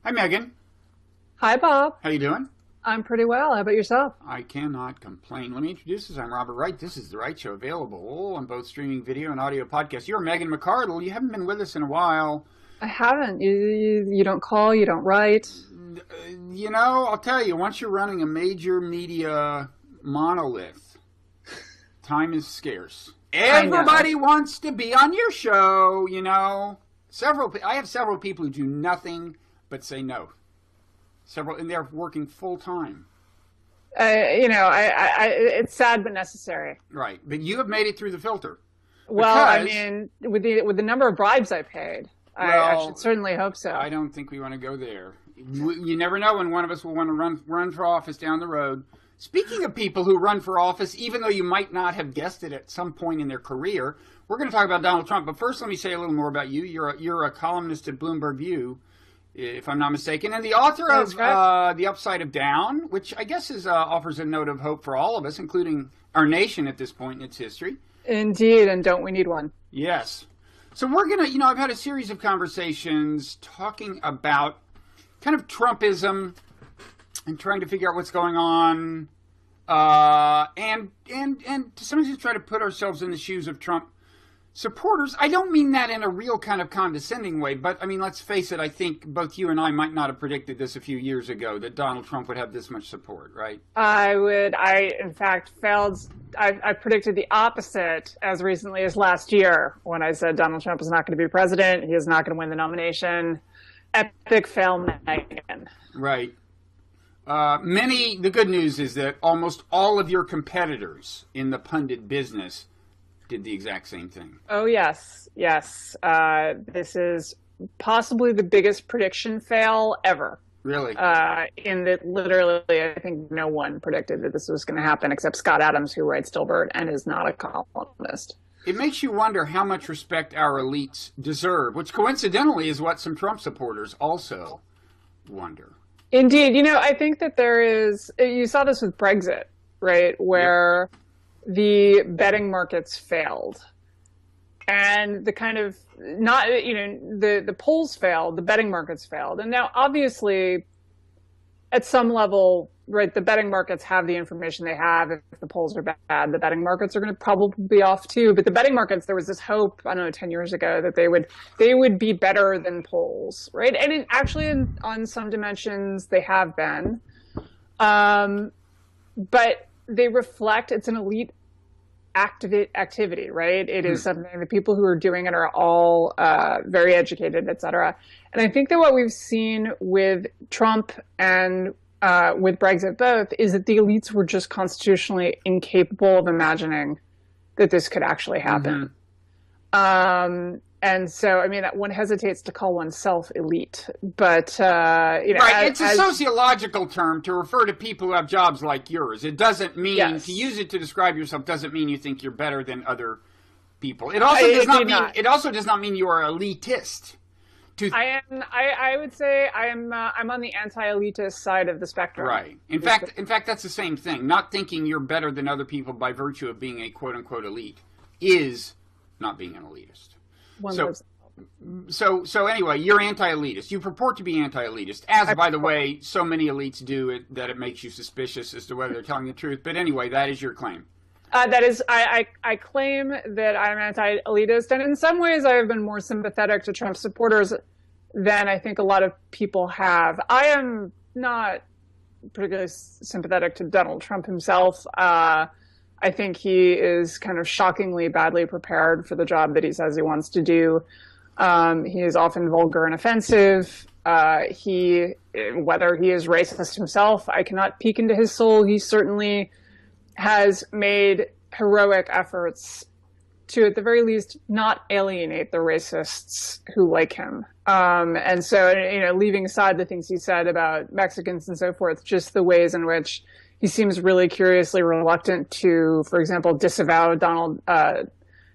Hi, Megan. Hi, Bob. How you doing? I'm pretty well. How about yourself? I cannot complain. Let me introduce us. I'm Robert Wright. This is The Wright Show, available on both streaming video and audio podcasts. You're Megan McArdle. You haven't been with us in a while. I haven't. You don't call, you don't write. I'll tell you, once you're running a major media monolith, time is scarce. Everybody wants to be on your show, I have several people who do nothing but say no. And they're working full time. It's sad but necessary. Right, but you have made it through the filter. Well, with the number of bribes I paid, I should certainly hope so. I don't think we want to go there. You never know when one of us will want to run for office down the road. Speaking of people who run for office, even though you might not have guessed it at some point in their career, we're going to talk about Donald Trump. But first, let me say a little more about you. You're a columnist at Bloomberg View, if I'm not mistaken, and the author of The Upside of Down, which I guess offers a note of hope for all of us, including our nation at this point in its history. Indeed, and don't we need one? Yes. So we're going to, I've had a series of conversations talking about kind of Trumpism and trying to figure out what's going on, and to some extent try to put ourselves in the shoes of Trump supporters. I don't mean that in a real kind of condescending way, but I mean, let's face it, I think both you and I might not have predicted this a few years ago, that Donald Trump would have this much support, right? I in fact I predicted the opposite as recently as last year when I said Donald Trump is not going to be president. He is not going to win the nomination. Epic fail, Megan. Right. The good news is that almost all of your competitors in the pundit business did the exact same thing. Oh, yes. This is possibly the biggest prediction fail ever. Really? In that literally, I think no one predicted that this was going to happen except Scott Adams, who writes Dilbert and is not a columnist. It makes you wonder how much respect our elites deserve, which coincidentally is what some Trump supporters also wonder. Indeed. I think that you saw this with Brexit, right? Where the betting markets failed. And the kind of the polls failed, the betting markets failed. And now obviously at some level, right, the betting markets have the information they have. If the polls are bad, the betting markets are going to probably be off too. But the betting markets, there was this hope, I don't know, 10 years ago that they would be better than polls, right? And on some dimensions, they have been. But they reflect, it's an elite activity, right? It is something, the people who are doing it are all very educated, et cetera. And I think that what we've seen with Trump and with Brexit both is that the elites were just constitutionally incapable of imagining that this could actually happen. And so, one hesitates to call oneself elite, but, right, it's a sociological term to refer to people who have jobs like yours. It doesn't mean, to use it to describe yourself doesn't mean you think you're better than other people. It also does not mean you are elitist. I would say I'm on the anti-elitist side of the spectrum. Right. In fact, that's the same thing. Not thinking you're better than other people by virtue of being a quote-unquote elite is not being an elitist. So anyway, you're anti-elitist. You purport to be anti-elitist, as, by the way, so many elites do that it makes you suspicious as to whether they're telling the truth. But anyway, that is your claim. That is, I claim that I'm anti-elitist, and in some ways I have been more sympathetic to Trump supporters than I think a lot of people have. I am not particularly sympathetic to Donald Trump himself. I think he is kind of shockingly badly prepared for the job that he says he wants to do. He is often vulgar and offensive. Whether he is racist himself, I cannot peek into his soul. He certainly has made heroic efforts to, at the very least, not alienate the racists who like him. And so, leaving aside the things he said about Mexicans and so forth, just the ways in which he seems really curiously reluctant to, for example, disavow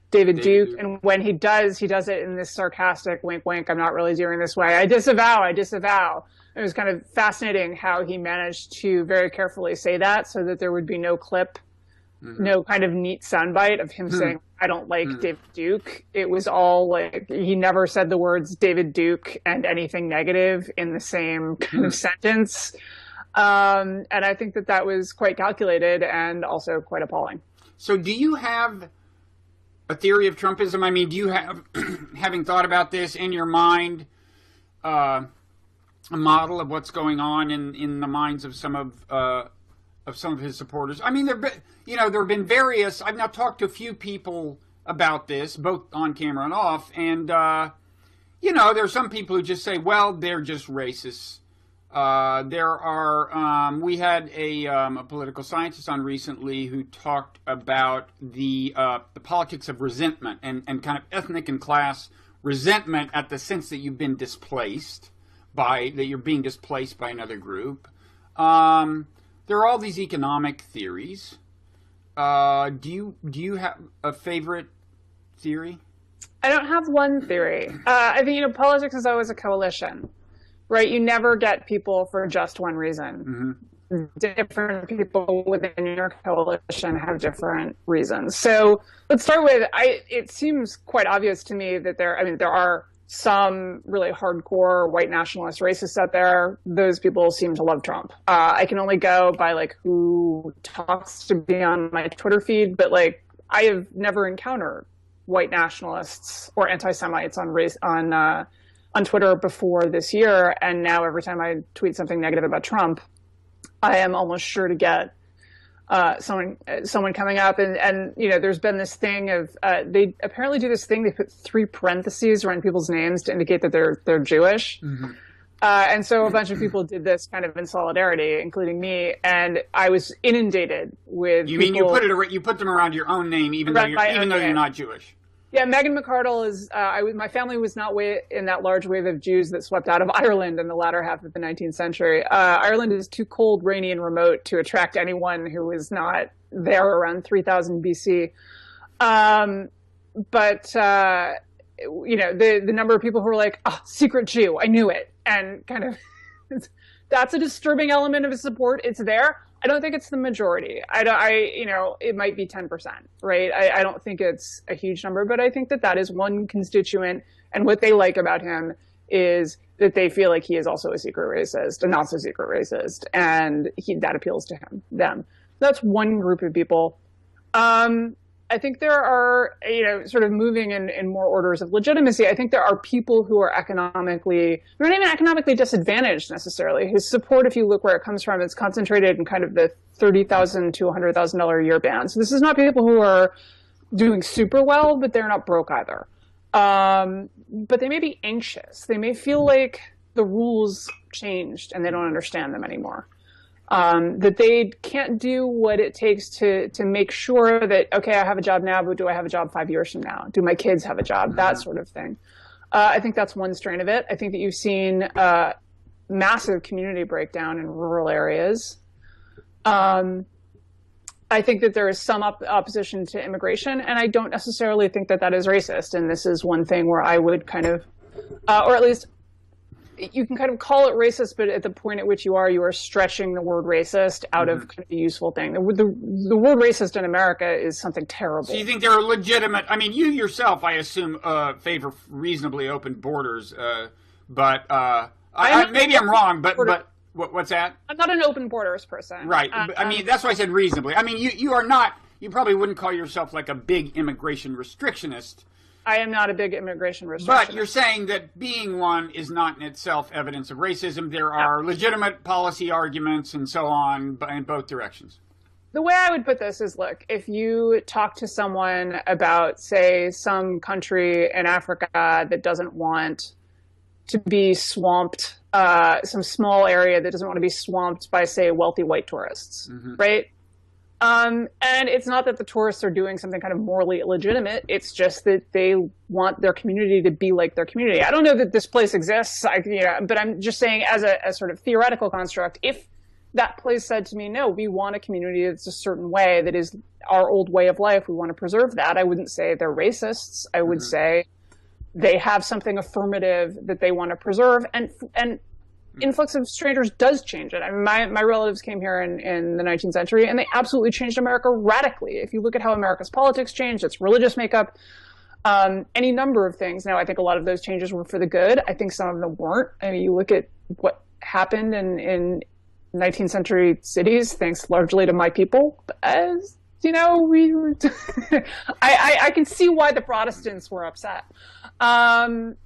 David Duke. And when he does it in this sarcastic wink, wink, I'm not really doing this way. I disavow. It was kind of fascinating how he managed to very carefully say that so that there would be no clip no kind of neat soundbite of him saying, I don't like David Duke. It was all like, he never said the words David Duke and anything negative in the same kind of sentence. And I think that that was quite calculated and also quite appalling. So do you have a theory of Trumpism? I mean, do you have, having thought about this in your mind, a model of what's going on in the minds of some of his supporters? I mean, there have been various. I've now talked to a few people about this, both on camera and off, and there are some people who just say, well, they're just racists. We had a political scientist on recently who talked about the politics of resentment and kind of ethnic and class resentment at the sense that you've been displaced that you're being displaced by another group. There are all these economic theories. Do you have a favorite theory? I don't have one theory. I think, politics is always a coalition, right? You never get people for just one reason. Different people within your coalition have different reasons. So let's start with, it seems quite obvious to me that there are some really hardcore white nationalist racists out there. Those people seem to love Trump. I can only go by who talks to me on my Twitter feed, but I have never encountered white nationalists or anti-Semites on Twitter before this year. And now every time I tweet something negative about Trump, I am almost sure to get someone coming up, and there's been this thing of they apparently do this thing. They put 3 parentheses around people's names to indicate that they're Jewish, and so a bunch of people did this kind of in solidarity, including me. And I was inundated with. You mean you put them around your own name, even though you're not Jewish? Yeah, Meghan McArdle is. My family was not in that large wave of Jews that swept out of Ireland in the latter half of the 19th century. Ireland is too cold, rainy, and remote to attract anyone who was not there around 3000 BC. But the number of people who were like, "Oh, secret Jew, I knew it," and kind of that's a disturbing element of his support. It's there. I don't think it's the majority. It might be 10%, right? I don't think it's a huge number, but I think that is one constituent. And what they like about him is that they feel like he is also a secret racist, a not so secret racist, and that appeals to them. That's one group of people. I think there are, sort of moving in more orders of legitimacy. I think there are people who are they're not even economically disadvantaged necessarily. His support, if you look where it comes from, it's concentrated in kind of the $30,000 to $100,000 a year band. So this is not people who are doing super well, but they're not broke either. But they may be anxious. They may feel like the rules changed and they don't understand them anymore. That they can't do what it takes to make sure that, okay, I have a job now, but do I have a job 5 years from now? Do my kids have a job? That sort of thing. I think that's one strain of it. I think that you've seen massive community breakdown in rural areas. I think that there is some opposition to immigration, and I don't necessarily think that is racist. And this is one thing where I would kind of, or at least you can kind of call it racist, but at the point at which you are stretching the word racist out of kind of a useful thing. The word racist in America is something terrible. So you think there are legitimate, I mean, you yourself, I assume, favor reasonably open borders, but maybe I'm wrong, but what's that? I'm not an open borders person. Right. I mean, that's why I said reasonably. I mean, you probably wouldn't call yourself like a big immigration restrictionist. I am not a big immigration restrictionist. But you're saying that being one is not in itself evidence of racism. There are legitimate policy arguments and so on in both directions. The way I would put this is, look, if you talk to someone about, say, some country in Africa that doesn't want to be swamped, some small area that doesn't want to be swamped by, say, wealthy white tourists, right? And it's not that the tourists are doing something kind of morally illegitimate. It's just that they want their community to be like their community. I don't know that this place exists, but I'm just saying as a sort of theoretical construct, if that place said to me, no, we want a community that's a certain way, that is our old way of life, we want to preserve that, I wouldn't say they're racists. I would say they have something affirmative that they want to preserve. And influx of strangers does change it. I mean, my relatives came here in the 19th century, and they absolutely changed America radically. If you look at how America's politics changed, its religious makeup, any number of things. Now, I think a lot of those changes were for the good. I think some of them weren't. I mean, you look at what happened in 19th century cities, thanks largely to my people. As you know, I can see why the Protestants were upset. But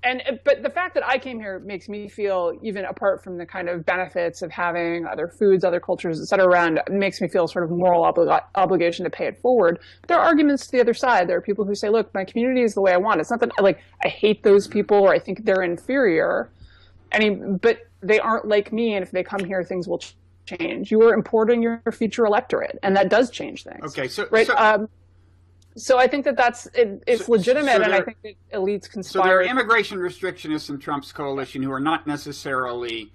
the fact that I came here makes me feel, even apart from the kind of benefits of having other foods, other cultures, et cetera, around, makes me feel sort of moral obligation to pay it forward. But there are arguments to the other side. There are people who say, look, my community is the way I want. It's not that I hate those people or I think they're inferior, but they aren't like me. And if they come here, things will change. You are importing your future electorate, and that does change things. Okay, So I think it's legitimate, and I think that elites conspire. So there are immigration restrictionists in Trump's coalition who are not necessarily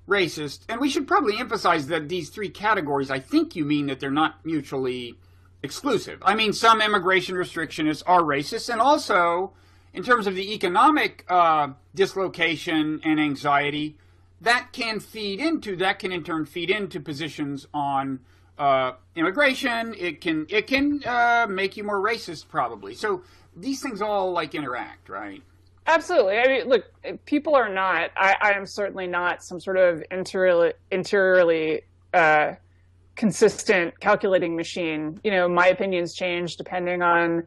racist, and we should probably emphasize that these three categories, I think you mean that they're not mutually exclusive. I mean, some immigration restrictionists are racist, and also, in terms of the economic dislocation and anxiety, that can in turn feed into positions on immigration. It can make you more racist, probably. So these things all interact, right? Absolutely. I mean, look, people are not. I am certainly not some sort of interiorly consistent calculating machine. You know, my opinions change depending on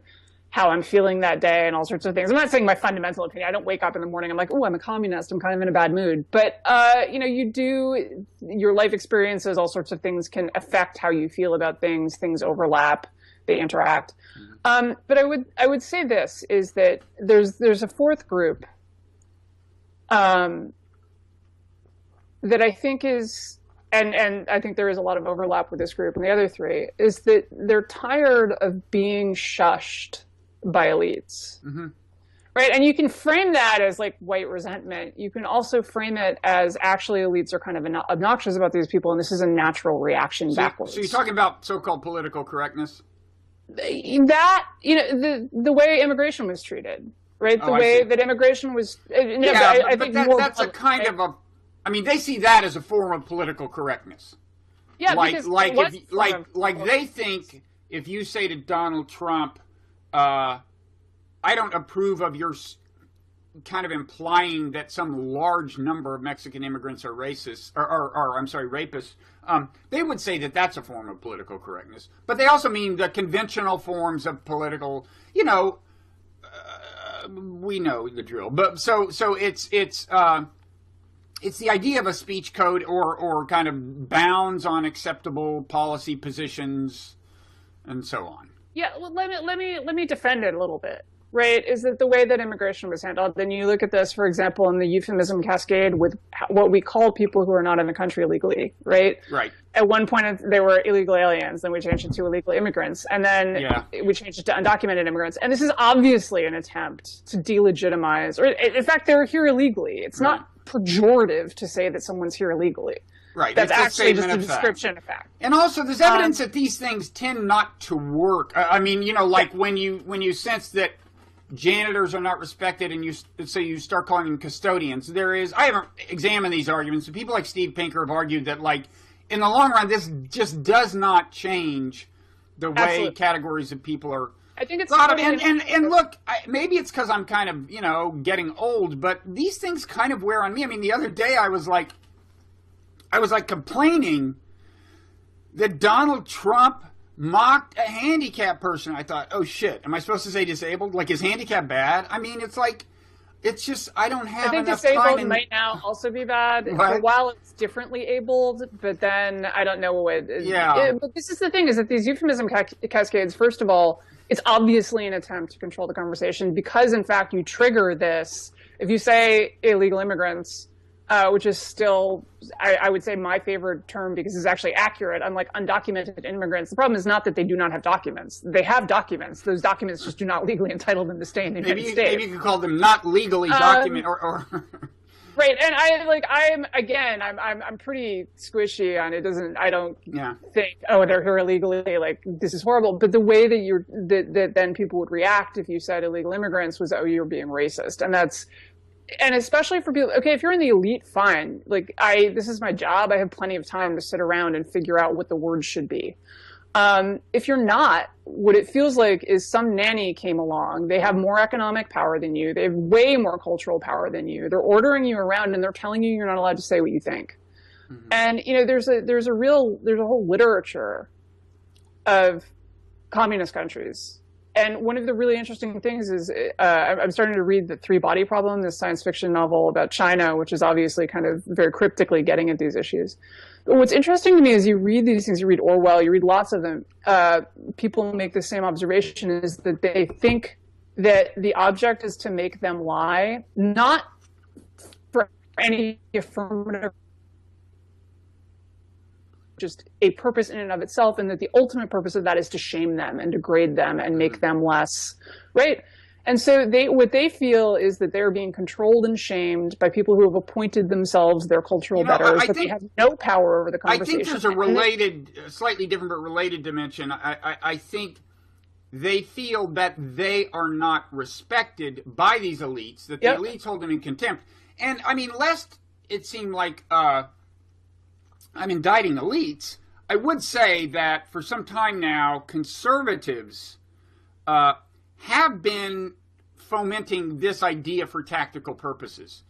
how I'm feeling that day and all sorts of things. I'm not saying my fundamental opinion. I don't wake up in the morning, I'm like, oh, I'm a communist. I'm kind of in a bad mood. But, your life experiences, all sorts of things can affect how you feel about things. Things overlap, they interact. But I would say this, is that there's a fourth group that I think is, and I think there is a lot of overlap with this group and the other three, is that they're tired of being shushed by elites, right? And you can frame that as white resentment. You can also frame it as actually elites are kind of obnoxious about these people, and this is a natural reaction backwards. So you're talking about so-called political correctness? That, the way immigration was treated, right? The way that immigration was. I think that's a kind of a. I mean, they see that as a form of political correctness. Yeah, they think if you say to Donald Trump, I don't approve of your kind of implying that some large number of Mexican immigrants are racist, or I'm sorry, rapists, they would say that that's a form of political correctness. But they also mean the conventional forms of political, we know the drill. But so it's the idea of a speech code or kind of bounds on acceptable policy positions and so on. Yeah, well, let me defend it a little bit. Right, is that the way that immigration was handled? Then you look at this, for example, in the euphemism cascade with what we call people who are not in the country illegally, right? Right. At one point, they were illegal aliens, then we changed it to illegal immigrants, and then we changed it to undocumented immigrants. And this is obviously an attempt to delegitimize, or in fact, they're here illegally. It's not pejorative to say that someone's here illegally. Right. That's actually just a description of fact. And also, there's evidence that these things tend not to work. I mean, when you sense that janitors are not respected, and you start calling them custodians. I haven't examined these arguments, but people like Steve Pinker have argued that, in the long run, this just does not change the way categories of people are. I think it's thought of. And look, maybe it's because I'm kind of, getting old, but these things kind of wear on me. I mean, the other day I was complaining that Donald Trump mocked a handicapped person. I thought, oh shit, am I supposed to say disabled? Is handicap bad? I mean, it's just, I don't have enough time. I think disabled might now also be bad. For a while it's differently abled, but then I don't know what. But this is the thing, is that these euphemism cascades, first of all, it's obviously an attempt to control the conversation, because in fact you trigger this. If you say illegal immigrants, which is still, I would say, my favorite term, because it's actually accurate, unlike undocumented immigrants. The problem is not that they do not have documents. They have documents. Those documents just do not legally entitle them to stay in the United States. Maybe you could call them not legally documented or Right, and I'm pretty squishy on it. I don't think, they're here illegally, this is horrible. But the way that then people would react if you said illegal immigrants was, you're being racist. And that's and especially for people, okay, if you're in the elite, fine. Like this is my job. I have plenty of time to sit around and figure out what the words should be. If you're not, what it feels like is some nanny came along. They have more economic power than you. They have way more cultural power than you. They're ordering you around and they're telling you you're not allowed to say what you think. Mm-hmm. And there's a whole literature of communist countries. And one of the really interesting things is I'm starting to read The Three Body Problem, this science fiction novel about China, which is obviously kind of very cryptically getting at these issues. But what's interesting to me is you read these things, you read Orwell, you read lots of them. People make the same observation, is that they think that the object is to make them lie, not for any affirmative, just a purpose in and of itself, and that the ultimate purpose of that is to shame them and degrade them and make them less, right? And so what they feel is that they're being controlled and shamed by people who have appointed themselves their cultural betters, that they have no power over the conversation. I think there's a related, slightly different but related dimension. I think they feel that they are not respected by these elites, that the elites hold them in contempt. And I mean, lest it seem like I'm indicting elites, I would say that for some time now, conservatives have been fomenting this idea for tactical purposes.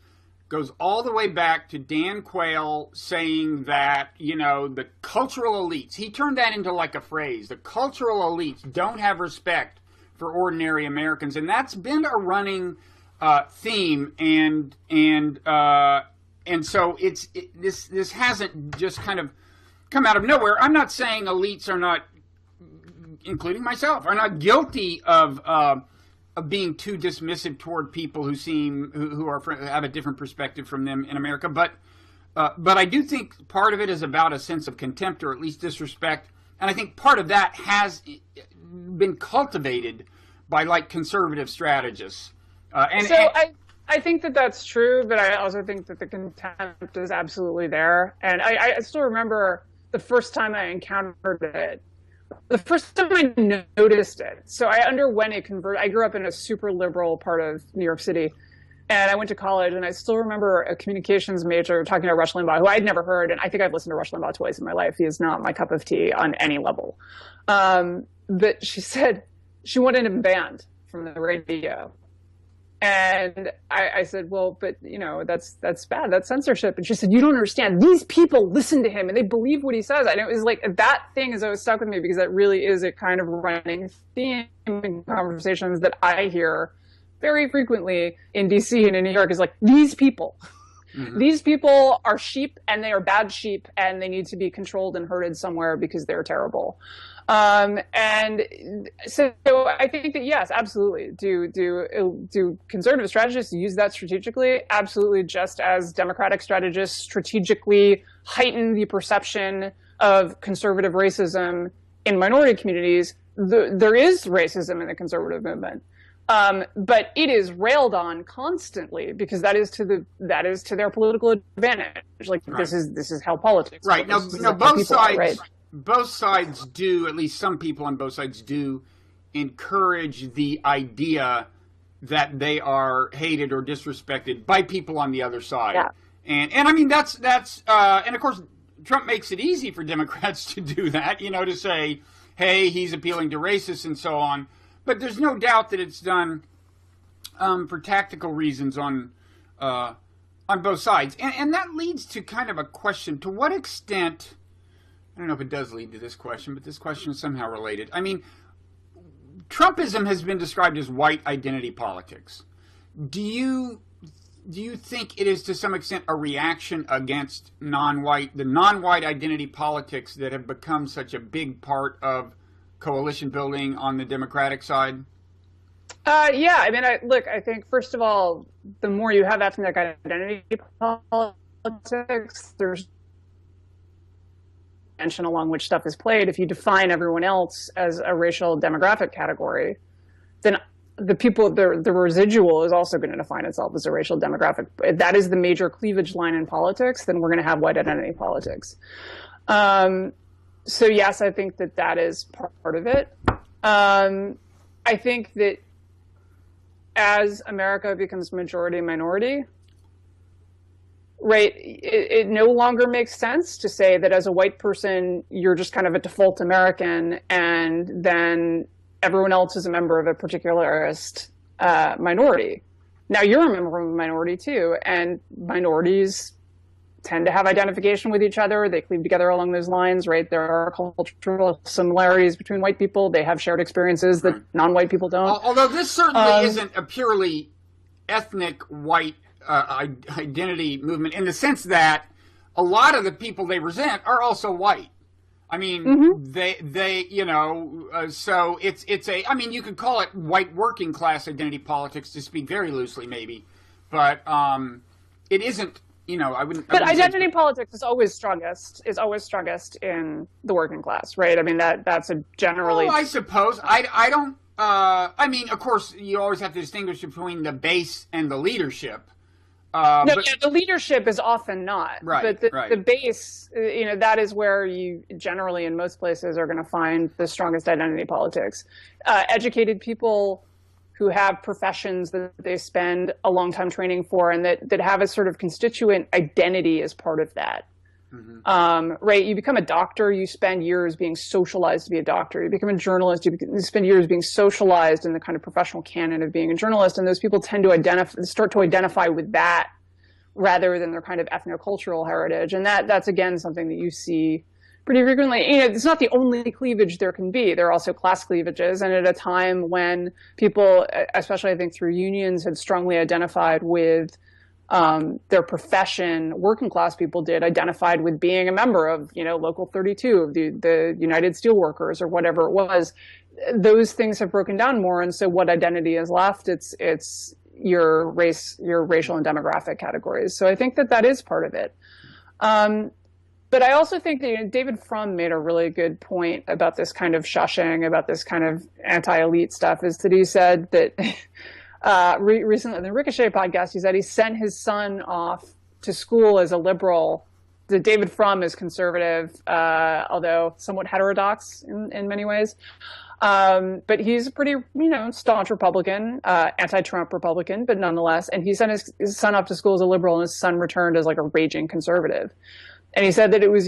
Goes all the way back to Dan Quayle saying that, the cultural elites, he turned that into like a phrase, the cultural elites don't have respect for ordinary Americans. And that's been a running theme, and so this hasn't just kind of come out of nowhere. I'm not saying elites are not, including myself, are not guilty of being too dismissive toward people who have a different perspective from them in America. But I do think part of it is about a sense of contempt, or at least disrespect, and I think part of that has been cultivated by like conservative strategists. I think that that's true, but I also think that the contempt is absolutely there. And I still remember the first time I encountered it, the first time I noticed it. So I underwent a conversion. I grew up in a super liberal part of New York City, and I went to college, and I still remember a communications major talking to Rush Limbaugh, who I'd never heard, and I think I've listened to Rush Limbaugh twice in my life. He is not my cup of tea on any level. But she said she wanted him banned from the radio. And I said, well, but that's bad. That's censorship. And she said, you don't understand. These people listen to him and they believe what he says. And it was like that thing has always stuck with me, because that really is a kind of running theme in conversations that I hear very frequently in DC and in New York, is like, these people. Mm-hmm. These people are sheep, and they are bad sheep, and they need to be controlled and herded somewhere because they're terrible. And so I think that, yes, absolutely. Do conservative strategists use that strategically? Absolutely. Just as democratic strategists strategically heighten the perception of conservative racism in minority communities, there is racism in the conservative movement. But it is railed on constantly, because that is to their political advantage. Like, right. This is how politics works. Right. Now both sides. Right? Both sides do, at least some people on both sides do, encourage the idea that they are hated or disrespected by people on the other side. Yeah. And I mean, that's and of course, Trump makes it easy for Democrats to do that, to say, hey, he's appealing to racists and so on. But there's no doubt that it's done for tactical reasons on both sides. And that leads to kind of a question: to what extent, I don't know if it does lead to this question, but this question is somehow related. I mean, Trumpism has been described as white identity politics. Do you think it is to some extent a reaction against the non-white identity politics that have become such a big part of coalition building on the Democratic side? Yeah, I mean, I think, first of all, the more you have ethnic identity politics, there's dimension along which stuff is played. If you define everyone else as a racial demographic category, then the residual is also going to define itself as a racial demographic. If that is the major cleavage line in politics, then we're going to have white identity politics. So yes, I think that is part of it. I think that as America becomes majority minority, right? It no longer makes sense to say that as a white person, you're just kind of a default American, and then everyone else is a member of a particularist minority. Now, you're a member of a minority too, and minorities tend to have identification with each other. They cleave together along those lines, right? There are cultural similarities between white people. They have shared experiences that non-white people don't. Although this certainly isn't a purely ethnic white identity movement, in the sense that a lot of the people they resent are also white. I mean, they you know, so it's a, I mean, you could call it white working class identity politics, to speak very loosely, maybe, but it isn't. You know, I wouldn't. But identity politics is always strongest in the working class, right? I mean, that's a generally. Oh, I suppose. I don't. I mean, of course, you always have to distinguish between the base and the leadership. No, yeah, the leadership is often not. Right. But the base, you know, that is where you generally, in most places, are going to find the strongest identity politics. Educated people who have professions that they spend a long time training for, and that have a sort of constituent identity as part of that. Right? You become a doctor, you spend years being socialized to be a doctor. You become a journalist, you spend years being socialized in the kind of professional canon of being a journalist, and those people tend to start to identify with that rather than their kind of ethnocultural heritage. And that's again something that you see pretty frequently. You know, it's not the only cleavage there can be. There are also class cleavages, and at a time when people, especially I think through unions, had strongly identified with their profession, working class people identified with being a member of, you know, Local 32, of the United Steelworkers or whatever it was. Those things have broken down more, and so what identity is left? It's your race, your racial and demographic categories. So I think that is part of it. But I also think that, you know, David Frum made a really good point about this kind of shushing, about this kind of anti-elite stuff, is that he said that recently in the Ricochet podcast, he said he sent his son off to school as a liberal. That David Frum is conservative, although somewhat heterodox in many ways. But he's a pretty, you know, staunch Republican, anti-Trump Republican, but nonetheless. And he sent his son off to school as a liberal, and his son returned as like a raging conservative. And he said that it was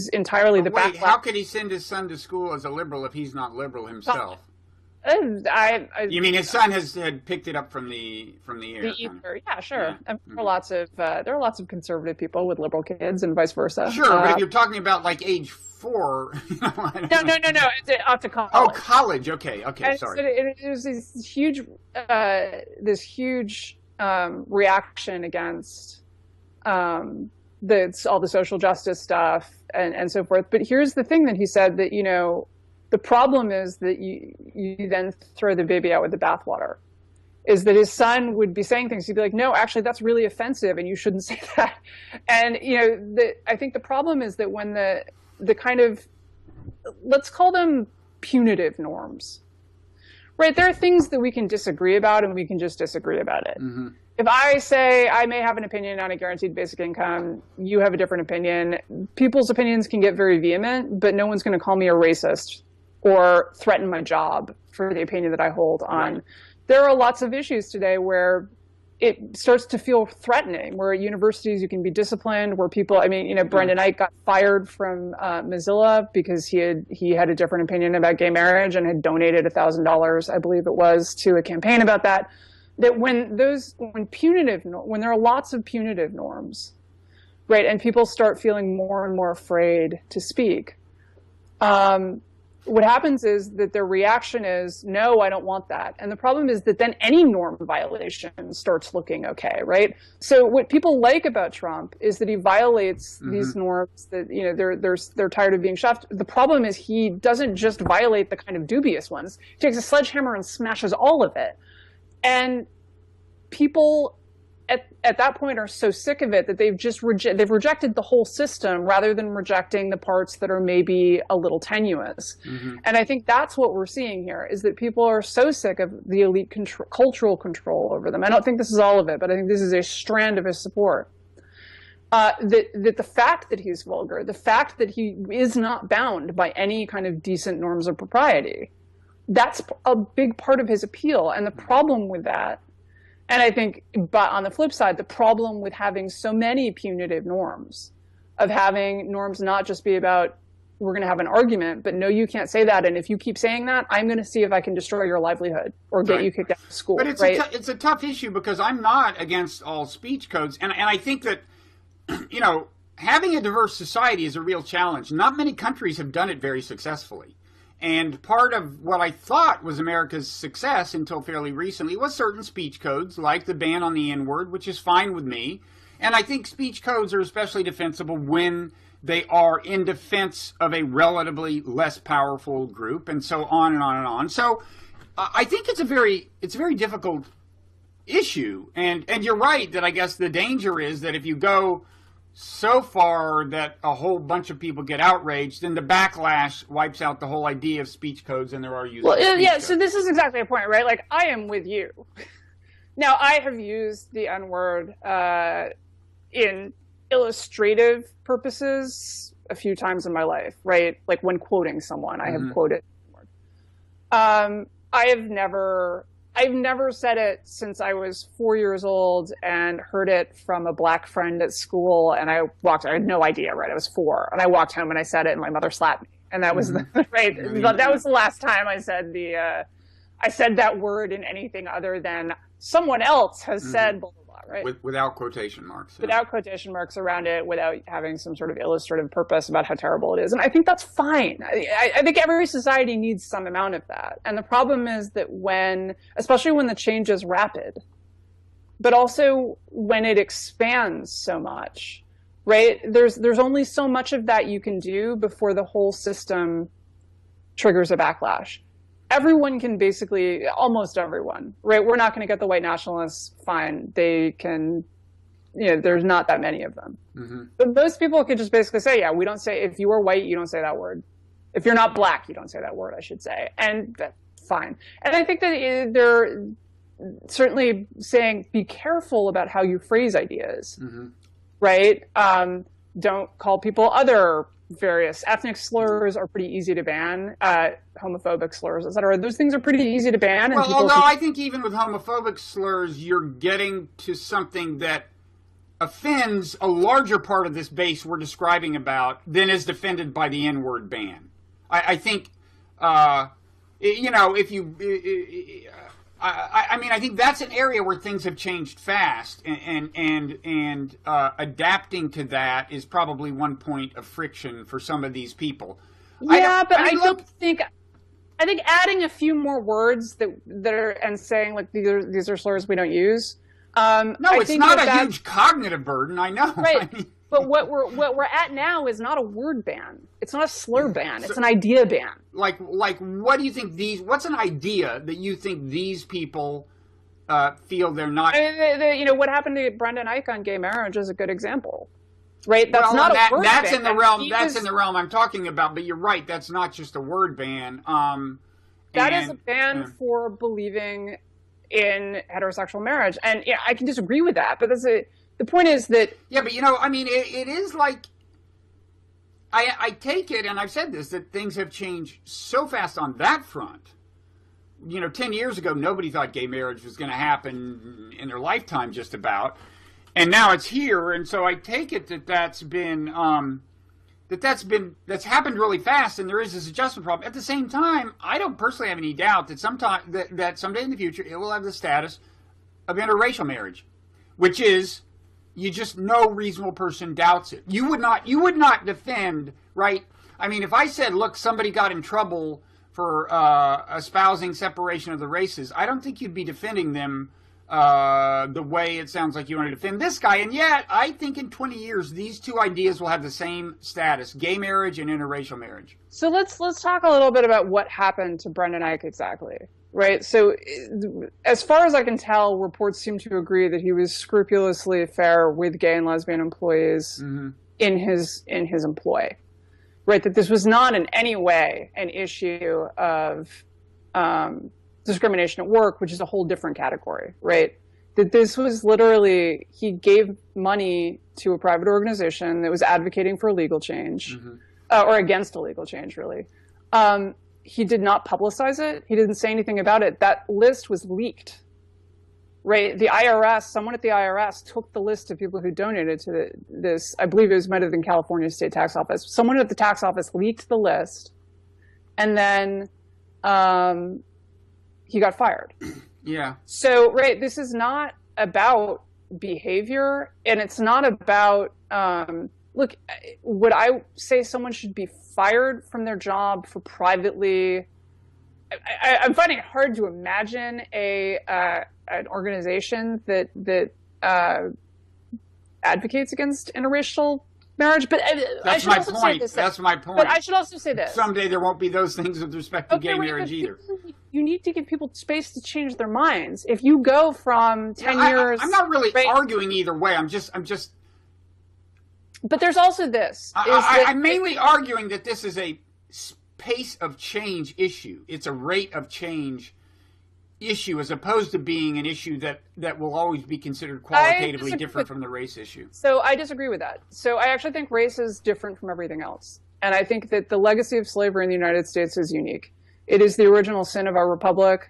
entirely the wait, how could he send his son to school as a liberal if he's not liberal himself? You mean his son had picked it up from the air? The ether, yeah, sure. Yeah. There are lots of conservative people with liberal kids, and vice versa. Sure, but if you're talking about like age 4, you know, no, it's up to college. Oh, college. Okay, and sorry. It was this huge reaction against all the social justice stuff and so forth. But here's the thing that he said, that, you know, the problem is that you then throw the baby out with the bathwater, is that his son would be saying things. He'd be like, no, actually, that's really offensive, and you shouldn't say that. And, you know, I think the problem is that when the kind of, let's call them punitive norms, right? There are things that we can disagree about, and we can just disagree about it. If I say I may have an opinion on a guaranteed basic income, you have a different opinion. People's opinions can get very vehement, but no one's going to call me a racist or threaten my job for the opinion that I hold on. Right. There are lots of issues today where it starts to feel threatening, where at universities you can be disciplined, where people, I mean, you know, Brendan Ike got fired from Mozilla because he had a different opinion about gay marriage and had donated $1,000, I believe it was, to a campaign about that. That when there are lots of punitive norms, right, and people start feeling more and more afraid to speak, what happens is that their reaction is, no, I don't want that. And the problem is that then any norm violation starts looking okay, right? So what people like about Trump is that he violates these norms that, you know, they're tired of being shoved. The problem is he doesn't just violate the kind of dubious ones. He takes a sledgehammer and smashes all of it. And people at that point are so sick of it that they've rejected the whole system rather than rejecting the parts that are maybe a little tenuous. And I think that's what we're seeing here, is that people are so sick of the elite cultural control over them. I don't think this is all of it, but I think this is a strand of his support. That the fact that he's vulgar, the fact that he is not bound by any kind of decent norms of propriety, that's a big part of his appeal. And the problem with that And I think, but on the flip side, the problem with having so many punitive norms, of having norms not just be about, we're going to have an argument, but no, you can't say that. And if you keep saying that, I'm going to see if I can destroy your livelihood or get you kicked out of school. But it's a tough issue because I'm not against all speech codes. And I think that, you know, having a diverse society is a real challenge. Not many countries have done it very successfully. And part of what I thought was America's success until fairly recently was certain speech codes, like the ban on the N-word, which is fine with me. And I think speech codes are especially defensible when they are in defense of a relatively less powerful group, and so on and on and on. So I think it's a very difficult issue. And you're right that I guess the danger is that if you go so far that a whole bunch of people get outraged, then the backlash wipes out the whole idea of speech codes and there are used. Well, yeah, so this is exactly a point, right? Like, I am with you. Now, I have used the N-word in illustrative purposes a few times in my life, right? Like when quoting someone, I have quoted the word. I've never said it since I was 4 years old and heard it from a black friend at school. And I had no idea, right? I was 4 and I walked home and I said it and my mother slapped me. And that was right. That was the last time I said I said that word in anything other than someone else has said blah, blah, blah, right? Without quotation marks. Yeah. Without quotation marks around it, without having some sort of illustrative purpose about how terrible it is. And I think that's fine. I think every society needs some amount of that. And the problem is that especially when the change is rapid, but also when it expands so much, right? There's only so much of that you can do before the whole system triggers a backlash. Everyone can basically, almost everyone, right? We're not going to get the white nationalists, fine. They can, there's not that many of them. But most people could just basically say, yeah, we don't say, if you are white, you don't say that word. If you're not black, you don't say that word, I should say. And that's fine. And I think that they're certainly saying, be careful about how you phrase ideas, right? Don't call people other various ethnic slurs are pretty easy to ban, homophobic slurs, etc. Those things are pretty easy to ban. Well, although I think even with homophobic slurs, you're getting to something that offends a larger part of this base we're describing about than is defended by the N-word ban. I think, if you... I think that's an area where things have changed fast, and adapting to that is probably one point of friction for some of these people. Yeah, I think adding a few more words that are and saying like these are slurs we don't use. No, it's not a huge cognitive burden. I know. Right. But what we're at now is not a word ban. It's not a slur ban. It's an idea ban. Like what do you think what's an idea that you think these people feel they're not? What happened to Brendan Eich on gay marriage is a good example. Right? That's not a word ban. That's in the realm I'm talking about, but you're right, that's not just a word ban. That is a ban for believing in heterosexual marriage. And yeah, I can disagree with that, but the point is that... Yeah, but it is like... I take it, and I've said this, that things have changed so fast on that front. 10 years ago, nobody thought gay marriage was going to happen in their lifetime, just about. And now it's here, and so I take it that's happened really fast, and there is this adjustment problem. At the same time, I don't personally have any doubt that someday in the future, it will have the status of interracial marriage, which is... no reasonable person doubts it. You would not defend, right? I mean, if I said, look, somebody got in trouble for espousing separation of the races, I don't think you'd be defending them the way it sounds like you want to defend this guy. And yet, I think in 20 years, these two ideas will have the same status, gay marriage and interracial marriage. So let's talk a little bit about what happened to Brendan Eich exactly. Right. So as far as I can tell, reports seem to agree that he was scrupulously fair with gay and lesbian employees in his employ. Right. That this was not in any way an issue of discrimination at work, which is a whole different category. Right. That this was literally he gave money to a private organization that was advocating for a legal change or against a legal change, really. He did not publicize it. He didn't say anything about it. That list was leaked. right? The IRS, someone at the IRS took the list of people who donated to this. I believe might have been California State Tax Office. Someone at the tax office leaked the list, and then he got fired. Yeah. So, right, this is not about behavior, and it's not about, look, would I say someone should be fired from their job for privately? I'm finding it hard to imagine an organization that advocates against interracial marriage. But I should also say this. That's my point. But I should also say this. Someday there won't be those things with respect to gay marriage either. You need to give people space to change their minds. If you go from 10 years... I'm not really arguing either way. I'm just... But there's also this. I'm mainly arguing that this is a pace of change issue. It's a rate of change issue, as opposed to being an issue that will always be considered qualitatively different from the race issue. So I disagree with that. So I actually think race is different from everything else. And I think that the legacy of slavery in the United States is unique. It is the original sin of our republic.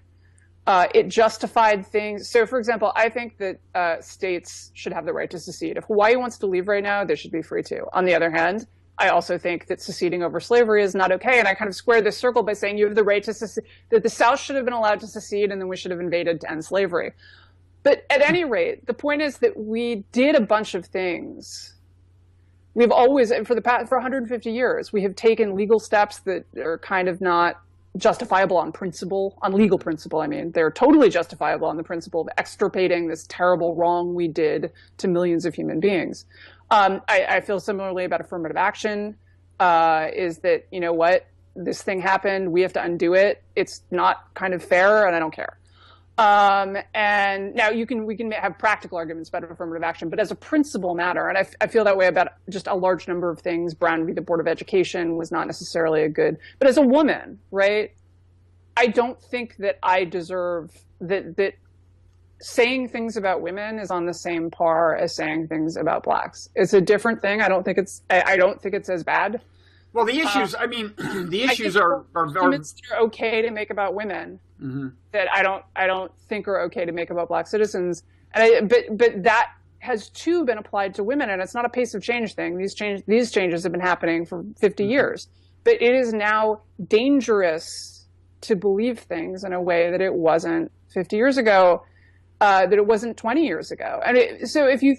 It justified things. So, for example, I think that states should have the right to secede. If Hawaii wants to leave right now, they should be free to. On the other hand, I also think that seceding over slavery is not okay. And I kind of square this circle by saying you have the right to secede, that the South should have been allowed to secede, and then we should have invaded to end slavery. But at any rate, the point is that we did a bunch of things. We've always, for 150 years, we have taken legal steps that are kind of not justifiable on principle, on legal principle. I mean, they're totally justifiable on the principle of extirpating this terrible wrong we did to millions of human beings. I feel similarly about affirmative action, is that, you know what, this thing happened, we have to undo it. It's not kind of fair, and I don't care. And now we can have practical arguments about affirmative action, but as a principle matter, and I feel that way about just a large number of things. Brown v. the Board of Education was not necessarily a good, but as a woman, right, I don't think that I deserve that saying things about women is on the same par as saying things about blacks. It's a different thing. I don't think it's as bad. Well, the issues, the issues are arguments that are okay to make about women, mm-hmm. that I don't think are okay to make about black citizens. And but that has too been applied to women, and it's not a pace of change thing. These changes have been happening for 50 mm-hmm. years, but it is now dangerous to believe things in a way that it wasn't 50 years ago, that it wasn't 20 years ago. And so if you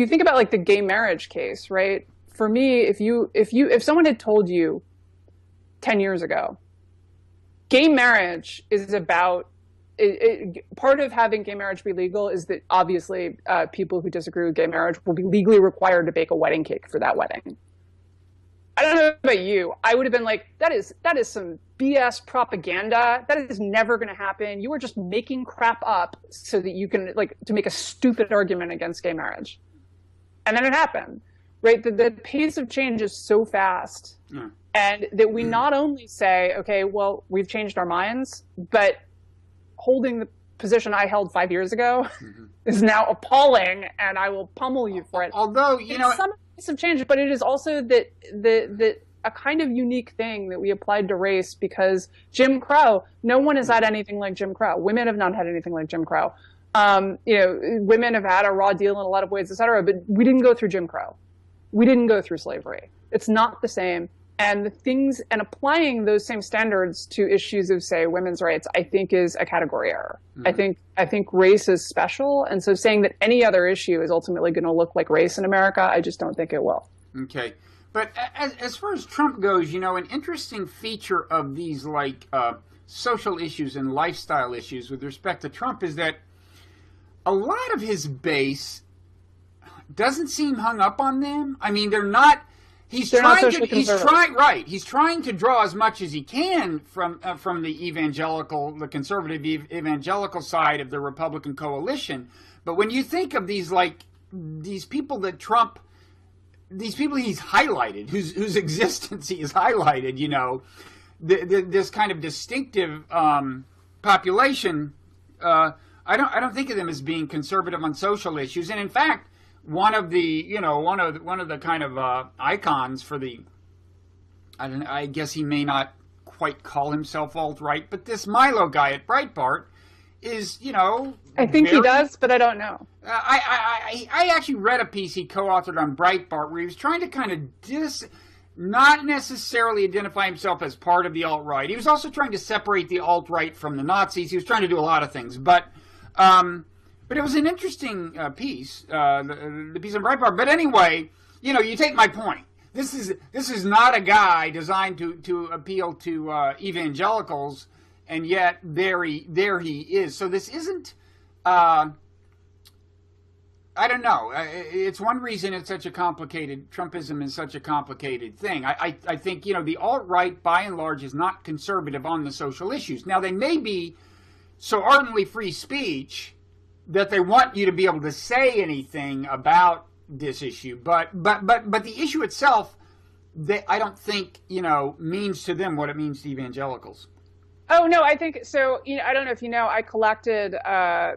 think about like the gay marriage case, right? For me, if someone had told you 10 years ago, gay marriage is about, part of having gay marriage be legal is that obviously people who disagree with gay marriage will be legally required to bake a wedding cake for that wedding. I don't know about you. I would have been like, that is some BS propaganda. That is never going to happen. You are just making crap up so that you can, like, to make a stupid argument against gay marriage. And then it happened. Right, the pace of change is so fast, and that we not only say, okay, well, we've changed our minds, but holding the position I held 5 years ago mm-hmm. is now appalling, and I will pummel you for it. Although, some pace of change, but it is also that a kind of unique thing that we applied to race, because Jim Crow, no one has had anything like Jim Crow. Women have not had anything like Jim Crow. Women have had a raw deal in a lot of ways, et cetera, but we didn't go through Jim Crow. We didn't go through slavery. It's not the same. And applying those same standards to issues of, say, women's rights, I think is a category error. Mm-hmm. I think race is special. And so saying that any other issue is ultimately going to look like race in America, I just don't think it will. Okay. But as far as Trump goes, an interesting feature of these social issues and lifestyle issues with respect to Trump is that a lot of his base doesn't seem hung up on them. I mean, they're not. He's trying to draw as much as he can from the conservative evangelical side of the Republican coalition. But when you think of these people that Trump, these people he's highlighted, whose existence he has highlighted, this kind of distinctive population, I don't think of them as being conservative on social issues. And in fact, one of the kind of icons for I guess he may not quite call himself alt-right, but this Milo guy at Breitbart is, I think he does, but I don't know. I actually read a piece he co-authored on Breitbart where he was trying to kind of not necessarily identify himself as part of the alt-right. He was also trying to separate the alt-right from the Nazis. He was trying to do a lot of things, but it was an interesting piece, the piece on Breitbart. But anyway, you take my point. This is not a guy designed to appeal to evangelicals, and yet there he is. So this isn't. I don't know. It's one reason it's such a complicated, Trumpism is such a complicated thing. I think, the alt-right, by and large, is not conservative on the social issues. Now, they may be so ardently free speech that they want you to be able to say anything about this issue. But the issue itself, I don't think, means to them what it means to evangelicals. Oh, no, I think so. I don't know if you know, I collected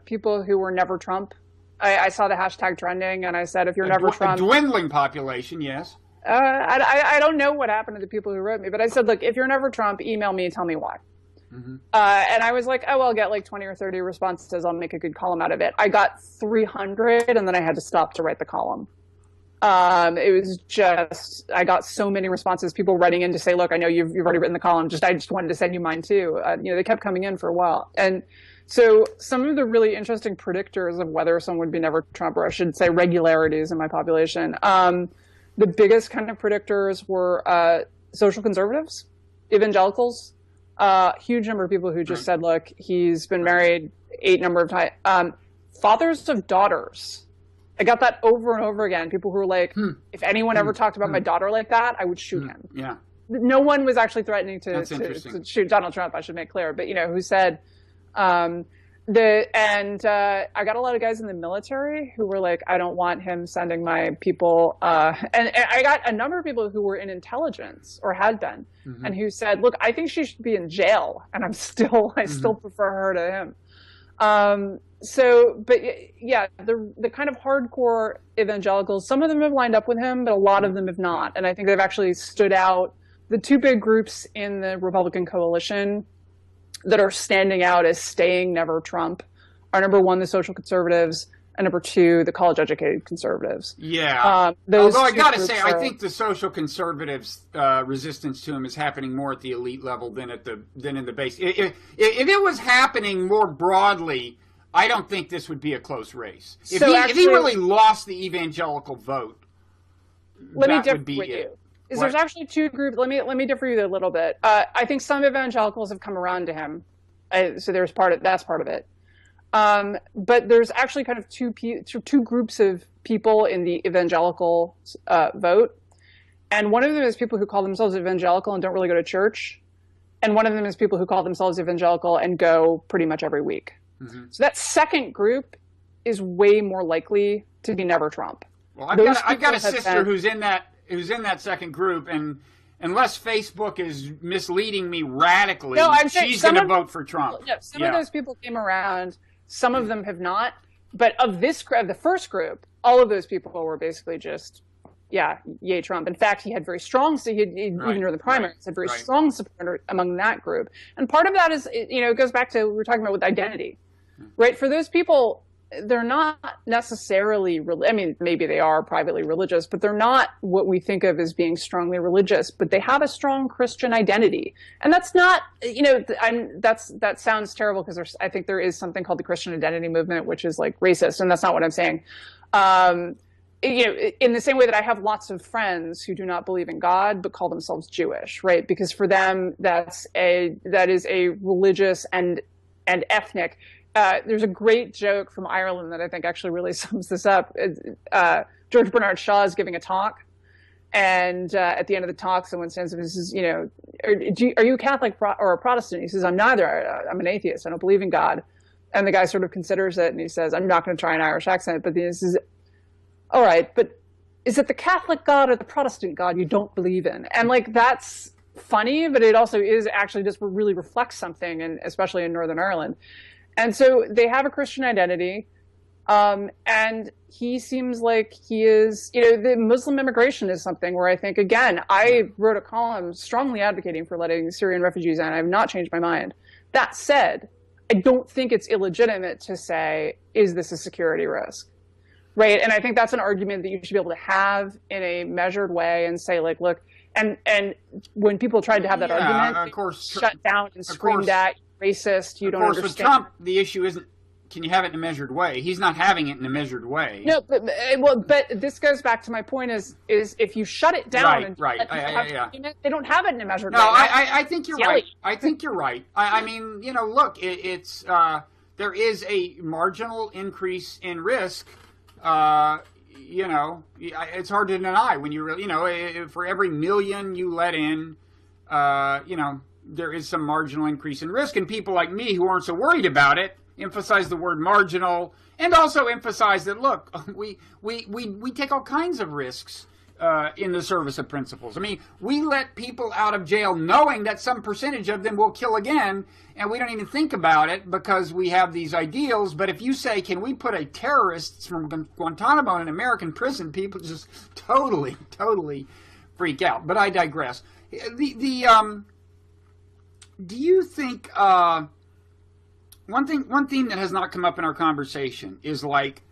people who were never Trump. I saw the hashtag trending, and I said, if you're never Trump... A dwindling population, yes. I don't know what happened to the people who wrote me, but I said, look, if you're never Trump, email me and tell me why. Mm-hmm. And I was like, oh, I'll get like 20 or 30 responses. I'll make a good column out of it. I got 300, and then I had to stop to write the column. It was just, I got so many responses, people writing in to say, look, I know you've already written the column. I just wanted to send you mine too. They kept coming in for a while. And so some of the really interesting predictors of whether someone would be never Trump, or I should say regularities in my population, the biggest kind of predictors were social conservatives, evangelicals, huge number of people who just said, look, he's been married 8 number of times. Fathers of daughters. I got that over and over again. People who were like, if anyone ever talked about my daughter like that, I would shoot him. Yeah. No one was actually threatening to shoot Donald Trump, I should make clear. But, who said... I got a lot of guys in the military who were like, I don't want him sending my people. And I got a number of people who were in intelligence or had been, and who said, look, I think she should be in jail. And I still prefer her to him. But yeah, the kind of hardcore evangelicals, some of them have lined up with him, but a lot of them have not. And I think they've actually stood out. The 2 big groups in the Republican coalition that are standing out as staying never Trump are number 1, the social conservatives, and number 2, the college-educated conservatives. Yeah. Although I got to say, I think the social conservatives' resistance to him is happening more at the elite level than in the base. If it was happening more broadly, I don't think this would be a close race. If he really lost the evangelical vote, that would be it. There's actually 2 groups. Let me differ you a little bit. I think some evangelicals have come around to him, so that's part of it. But there's actually kind of two groups of people in the evangelical vote, and one of them is people who call themselves evangelical and don't really go to church, and one of them is people who call themselves evangelical and go pretty much every week. Mm-hmm. So that second group is way more likely to be never Trump. Well, I've got a sister who's in that second group, and unless Facebook is misleading me radically, she's going to vote for Trump. Some of those people came around. Some of them have not. But of the first group, all of those people were basically just, yay Trump. In fact, he had very strong, even during the primaries, had very strong support among that group. And part of that is, it goes back to what we were talking about with identity, right? For those people, they're not necessarily, maybe they are privately religious, but they're not what we think of as being strongly religious, but they have a strong Christian identity. And that's not, that sounds terrible because I think there is something called the Christian identity movement, which is like racist. And that's not what I'm saying. In the same way that I have lots of friends who do not believe in God, but call themselves Jewish, right? Because for them, that is a religious and ethnic. There's a great joke from Ireland that I think actually really sums this up. George Bernard Shaw is giving a talk, and at the end of the talk, someone stands up and says, are you a Catholic or a Protestant? He says, I'm neither. I'm an atheist. I don't believe in God. And the guy sort of considers it, and he says, I'm not going to try an Irish accent, but he says, all right, but is it the Catholic God or the Protestant God you don't believe in? And that's funny, but it also is actually just really reflects something, and especially in Northern Ireland. And so they have a Christian identity, and he seems like he is, the Muslim immigration is something where I think, again, I wrote a column strongly advocating for letting Syrian refugees in. I have not changed my mind. That said, I don't think it's illegitimate to say, is this a security risk? Right. And I think that's an argument that you should be able to have in a measured way and say, like, look, and when people tried to have that argument, of course, shut down and screamed at, racist, you don't understand. With Trump, the issue isn't, can you have it in a measured way? He's not having it in a measured way. No, but this goes back to my point is if you shut it down they don't have it in a measured way. No, I think you're right. I think you're right. I mean, look, it's there is a marginal increase in risk. It's hard to deny when you really, for every million you let in, there is some marginal increase in risk, and people like me who aren't so worried about it emphasize the word marginal, and also emphasize that, look, we take all kinds of risks in the service of principles. I mean, we let people out of jail knowing that some percentage of them will kill again, and we don't even think about it because we have these ideals. But if you say, can we put a terrorist from Guantanamo in an American prison, people just totally freak out. But I digress. Do you think one theme that has not come up in our conversation is like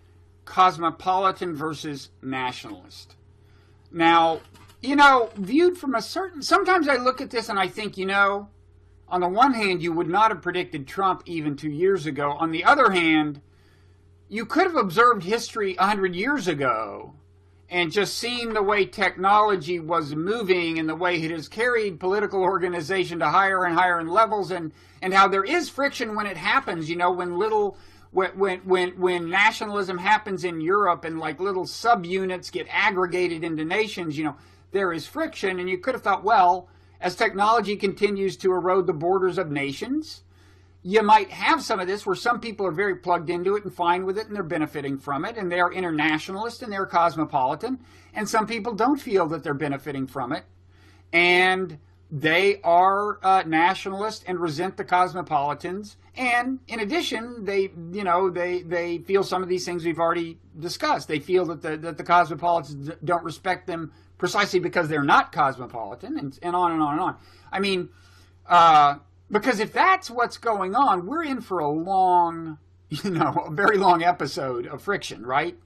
cosmopolitan versus nationalist? Now, viewed from sometimes I look at this and I think, on the one hand, you would not have predicted Trump even 2 years ago. On the other hand, you could have observed history 100 years ago and just seen the way technology was moving and the way it has carried political organization to higher and higher levels, and how there is friction when it happens, when nationalism happens in Europe and like little subunits get aggregated into nations, there is friction. And you could have thought, well, as technology continues to erode the borders of nations, you might have some of this where some people are very plugged into it and fine with it and they're benefiting from it and they are internationalist and they're cosmopolitan, and some people don't feel that they're benefiting from it and they are nationalist and resent the cosmopolitans. And in addition, they feel some of these things we've already discussed. They feel that the cosmopolitans don't respect them precisely because they're not cosmopolitan, and on and on and on. I mean, because if that's what's going on, we're in for a very long episode of friction, right?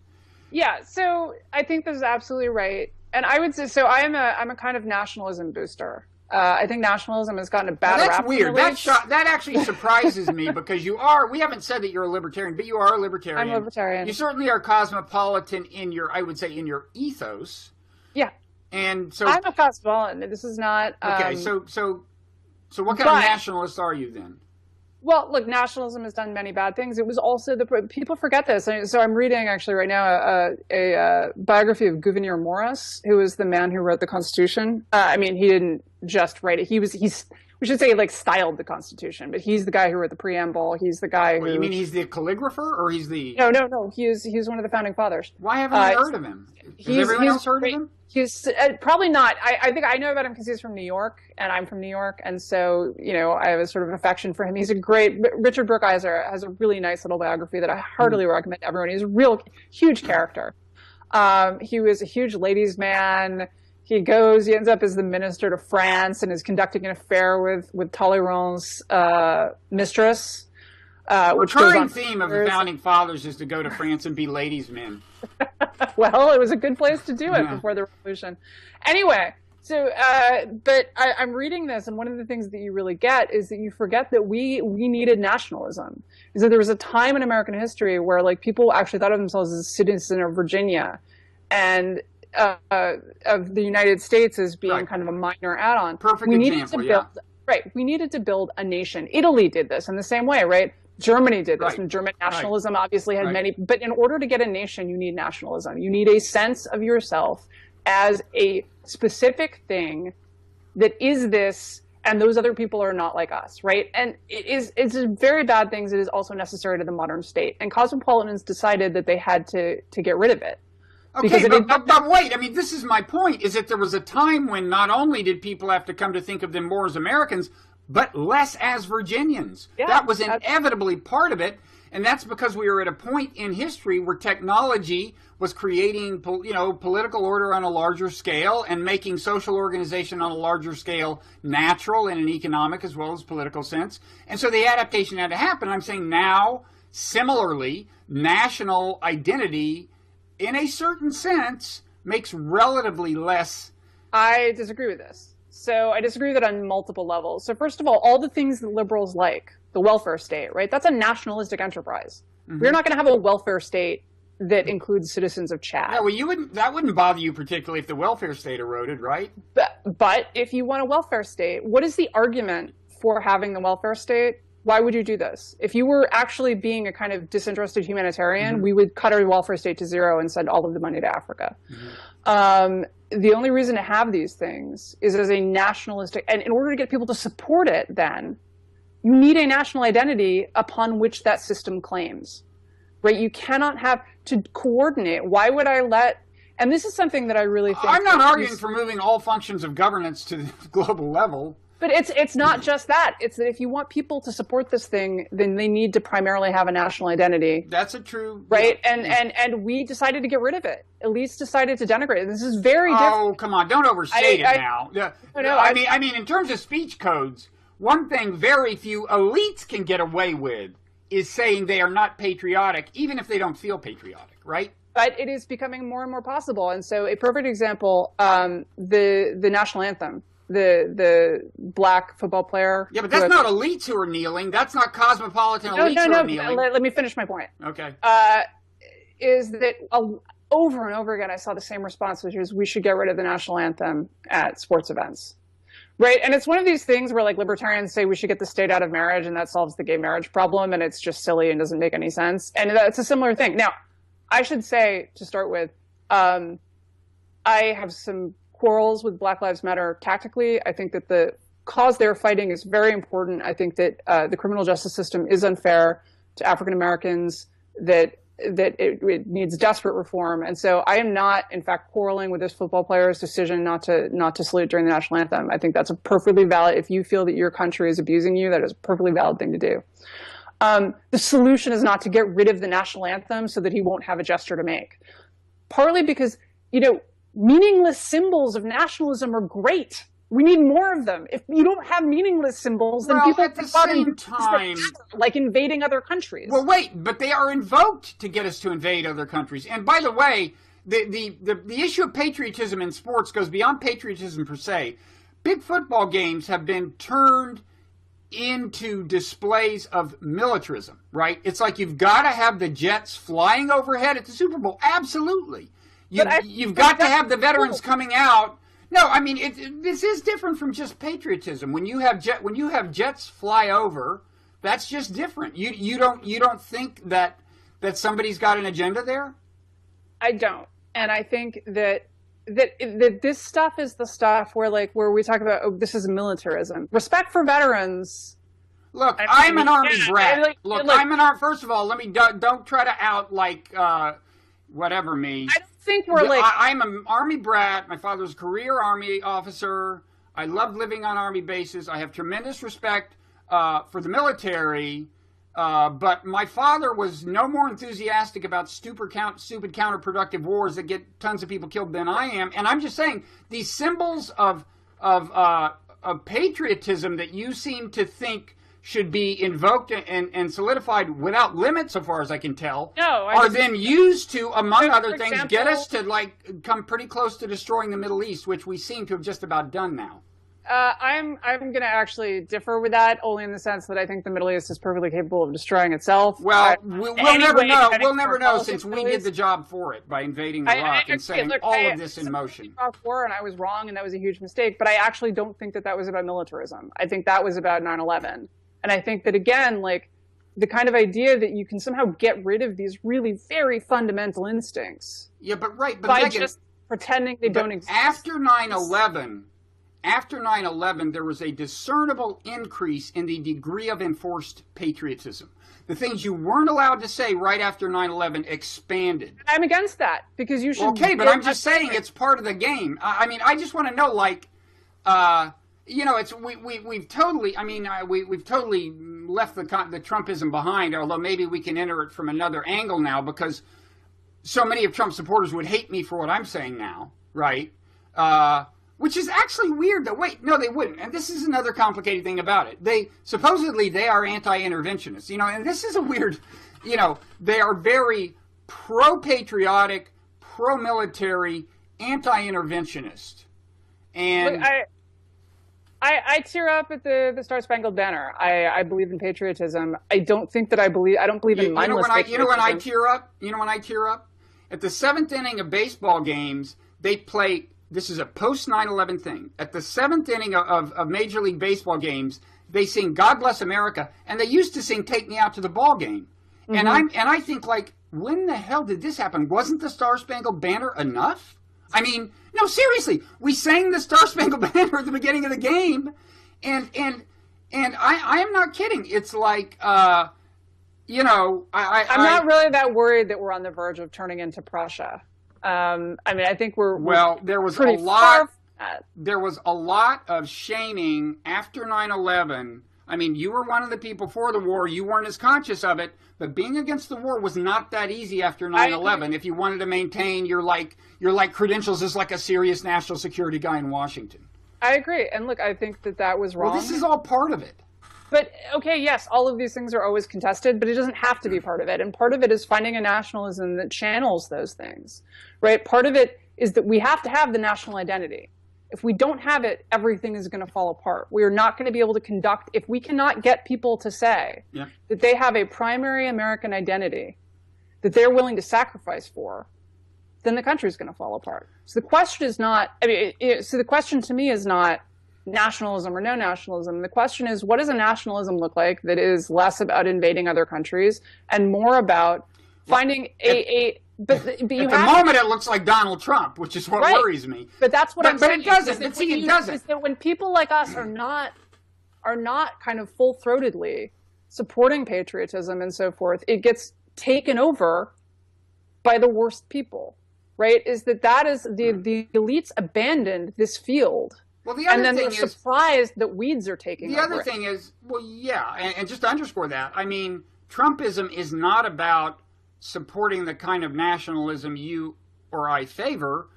Yeah. So I think this is absolutely right, and I would say so. I'm a kind of nationalism booster. I think nationalism has gotten a bad rap. That's weird. That actually surprises me because we haven't said that you're a libertarian, but you are a libertarian. I'm a libertarian. You certainly are cosmopolitan in your ethos. Yeah. And so I'm a cosmopolitan. This is not okay. So what kind of nationalist are you then? Well, look, nationalism has done many bad things. It was also people forget this. So I'm reading actually right now a biography of Gouverneur Morris, who was the man who wrote the Constitution. I mean, he didn't just write it. We should say like styled the Constitution, but he's the guy who wrote the preamble. He's the guy who. You mean he's the calligrapher, or he's the? No. He's one of the founding fathers. Why haven't I heard of him? Has everyone else heard of him? He's probably not. I think I know about him because he's from New York, and I'm from New York, and so I have a sort of affection for him. He's a great. Richard Brookhiser has a really nice little biography that I heartily recommend to everyone. He's a real huge character. He was a huge ladies' man. He ends up as the minister to France and is conducting an affair with Talleyrand's mistress. Recurring theme of the founding fathers is to go to France and be ladies' men. Well, it was a good place to do it before the revolution. Anyway, so but I'm reading this, and one of the things that you really get is that you forget that we needed nationalism. Is that there was a time in American history where like people actually thought of themselves as citizens of Virginia, and of the United States as being kind of a minor add-on. Perfect example. Right. We needed to build a nation. Italy did this in the same way, right? Germany did this, and German nationalism obviously had many. But in order to get a nation, you need nationalism. You need a sense of yourself as a specific thing that is this, and those other people are not like us, right? And it's very bad things. It is also necessary to the modern state. And cosmopolitans decided that they had to get rid of it. Okay, but wait, I mean, this is my point, is that there was a time when not only did people have to come to think of them more as Americans, but less as Virginians. Yeah, that was inevitably part of it. And that's because we were at a point in history where technology was creating, political order on a larger scale and making social organization on a larger scale natural in an economic as well as political sense. And so the adaptation had to happen. I'm saying now, similarly, national identity, in a certain sense, makes relatively less. I disagree with this. So I disagree with it on multiple levels. So first of all the things that liberals like, the welfare state, right? That's a nationalistic enterprise. Mm-hmm. We're not going to have a welfare state that includes citizens of Chad. Yeah, well, that wouldn't bother you particularly if the welfare state eroded, right? But if you want a welfare state, what is the argument for having the welfare state? Why would you do this? If you were actually being a kind of disinterested humanitarian, mm-hmm. we would cut our welfare state to zero and send all of the money to Africa. Mm-hmm. The only reason to have these things is as a nationalistic, and in order to get people to support it, then you need a national identity upon which that system claims, right? You cannot have to coordinate. Why would I let, and this is something that I really think. I'm not arguing for moving all functions of governance to the global level. But it's not just that. It's that if you want people to support this thing, then they need to primarily have a national identity. That's a true... Right? And we decided to get rid of it. Elites decided to denigrate it. This is very different. Oh, come on. Don't overstate it now. I mean, in terms of speech codes, one thing very few elites can get away with is saying they are not patriotic, even if they don't feel patriotic, right? But it is becoming more and more possible. And so a perfect example, the national anthem. The black football player. Yeah, but that's not elites who are kneeling. That's not cosmopolitan elites who are kneeling. Let me finish my point. Okay. Is that over and over again I saw the same response, which is we should get rid of the national anthem at sports events. Right? And it's one of these things where like libertarians say we should get the state out of marriage and that solves the gay marriage problem, and it's just silly and doesn't make any sense. And it's a similar thing. Now, I should say, to start with, I have some quarrels with Black Lives Matter tactically. I think that the cause they're fighting is very important. I think that the criminal justice system is unfair to African Americans, that it needs desperate reform. And so I am not, in fact, quarreling with this football player's decision not to salute during the national anthem. I think that's a perfectly valid, if you feel that your country is abusing you, that is a perfectly valid thing to do. The solution is not to get rid of the national anthem so that he won't have a gesture to make. Partly because, meaningless symbols of nationalism are great. We need more of them. If you don't have meaningless symbols, then people at the same time, like invading other countries. Well, wait, but they are invoked to get us to invade other countries. And by the way, the issue of patriotism in sports goes beyond patriotism per se. Big football games have been turned into displays of militarism, right? It's like you've got to have the jets flying overhead at the Super Bowl. Absolutely. You've got to have the veterans coming out. No, I mean this is different from just patriotism. When you have jets fly over, that's just different. You don't think that somebody's got an agenda there? I don't, and I think that this stuff is the stuff where we talk about this is militarism. Respect for veterans. Look, I'm an Army brat. First of all, don't try to out whatever me. I don't think I'm an Army brat. My father was a career Army officer. I love living on Army bases. I have tremendous respect for the military. But my father was no more enthusiastic about stupid counterproductive wars that get tons of people killed than I am. And I'm just saying these symbols of patriotism that you seem to think should be invoked and solidified without limit, so far as I can tell, are then used to, among other things, get us to come pretty close to destroying the Middle East, which we seem to have just about done now. I'm going to actually differ with that, only in the sense that I think the Middle East is perfectly capable of destroying itself. Well, we'll never know. We'll never know since we did the job for it by invading Iraq and setting all of this in motion. War, and I was wrong, and that was a huge mistake. But I actually don't think that was about militarism. I think that was about 9/11. And I think that, again, the kind of idea that you can somehow get rid of these really very fundamental instincts. Yeah, but by Megan, just pretending they don't exist. After 9/11, there was a discernible increase in the degree of enforced patriotism. The things you weren't allowed to say right after 9/11 expanded. I'm against that because you should. Okay, but I'm just saying it's part of the game. I mean, I just want to know, we've totally. I mean, we've totally left the Trumpism behind, although maybe we can enter it from another angle now, because so many of Trump supporters would hate me for what I'm saying now, right? Which is actually weird, though. Wait, no, they wouldn't. And this is another complicated thing about it. Supposedly they are anti-interventionists, and this is a weird, they are very pro-patriotic, pro-military, anti-interventionist. And look, I tear up at the Star Spangled Banner. I believe in patriotism. I don't believe in mindless patriotism. You know when I tear up? You know when I tear up? At the 7th inning of baseball games, they play, this is a post 9/11 thing. At the 7th inning of Major League Baseball games, they sing God Bless America, and they used to sing Take Me Out to the Ball Game. Mm-hmm. And I think, like, when the hell did this happen? Wasn't the Star Spangled Banner enough? I mean, no, seriously, we sang the Star Spangled Banner at the beginning of the game, and I am not kidding. It's like, I'm not really that worried that we're on the verge of turning into Prussia. I mean, I think there was a lot of shaming after 9/11. I mean, you were one of the people for the war. You weren't as conscious of it, but being against the war was not that easy after 9/11. If you wanted to maintain your credentials as like a serious national security guy in Washington. I agree. And look, I think that was wrong. Well, this is all part of it. But, okay, yes, all of these things are always contested, but it doesn't have to be part of it. And part of it is finding a nationalism that channels those things, right? Part of it is that we have to have the national identity. If we don't have it, everything is going to fall apart. We are not going to be able to conduct, if we cannot get people to say that they have a primary American identity that they're willing to sacrifice for, then the country is going to fall apart. So the question is not, the question to me is not nationalism or no nationalism. The question is, what does a nationalism look like that is less about invading other countries and more about finding But at the moment, it looks like Donald Trump, which is what worries me. But that's what I'm saying. But it doesn't. But see, it doesn't. Is that when people like us are not kind of full-throatedly supporting patriotism and so forth, it gets taken over by the worst people, right? Is the elites abandoned this field. Well, the other and then thing they're surprised that weeds are taking over. The other thing is, well, yeah, and just to underscore that, I mean, Trumpism is not about supporting the kind of nationalism you or I favor,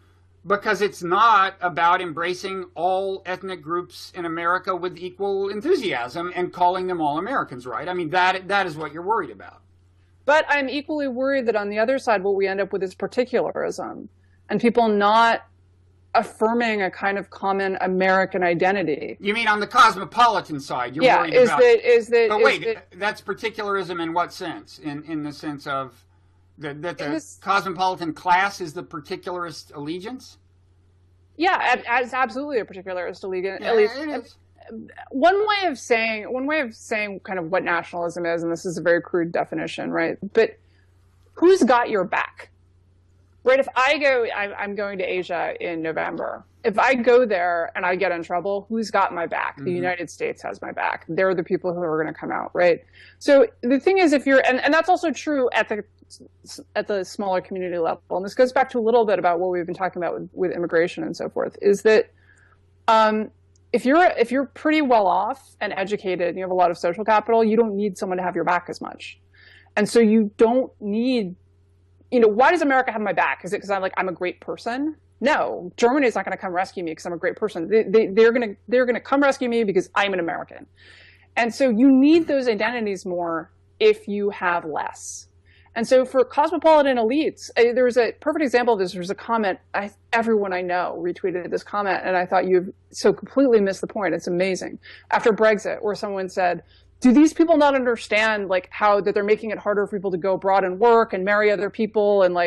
because it's not about embracing all ethnic groups in America with equal enthusiasm and calling them all Americans, right? I mean, that is what you're worried about. But I'm equally worried that on the other side, what we end up with is particularism and people not affirming a kind of common American identity. You mean on the cosmopolitan side? You're worried about. But wait, that's particularism in what sense? In the sense of that the cosmopolitan class is the particularist allegiance? Yeah, it's absolutely a particularist allegiance. Yeah, it is. One way of saying kind of what nationalism is, and this is a very crude definition, right? But who's got your back? Right, if I'm going to Asia in November. If I go there and I get in trouble, who's got my back? Mm-hmm. The United States has my back. They're the people who are going to come out, right? So the thing is, if you're, and that's also true at the smaller community level, and this goes back to a little bit about what we've been talking about with immigration and so forth, is that if you're pretty well off and educated, and you have a lot of social capital, you don't need someone to have your back as much, and so you don't need. Why does America have my back? Is it because I'm a great person? No, Germany is not going to come rescue me because I'm a great person. They're going to come rescue me because I'm an American. And so you need those identities more if you have less. And so for cosmopolitan elites, there was a perfect example of this. There was a comment, everyone I know retweeted this comment, and I thought you've so completely missed the point. It's amazing. After Brexit, where someone said, do these people not understand how that they're making it harder for people to go abroad and work and marry other people and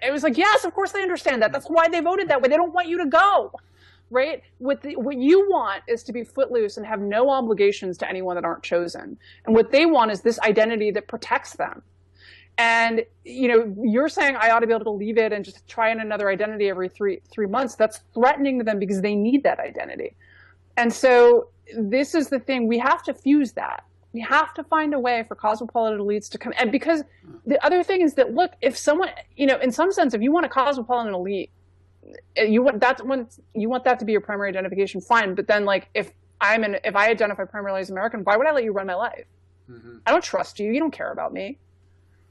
it was like, yes, of course they understand that. That's why they voted that way. They don't want you to go, right? What you want is to be footloose and have no obligations to anyone that aren't chosen. And what they want is this identity that protects them. And you're saying I ought to be able to leave it and just try in another identity every three months. That's threatening to them because they need that identity. And so this is the thing. We have to fuse that. We have to find a way for cosmopolitan elites to come. And because the other thing is that, look, if someone, in some sense, if you want a cosmopolitan elite, you want that to be your primary identification, fine. But then, if I identify primarily as American, why would I let you run my life? I don't trust you. You don't care about me.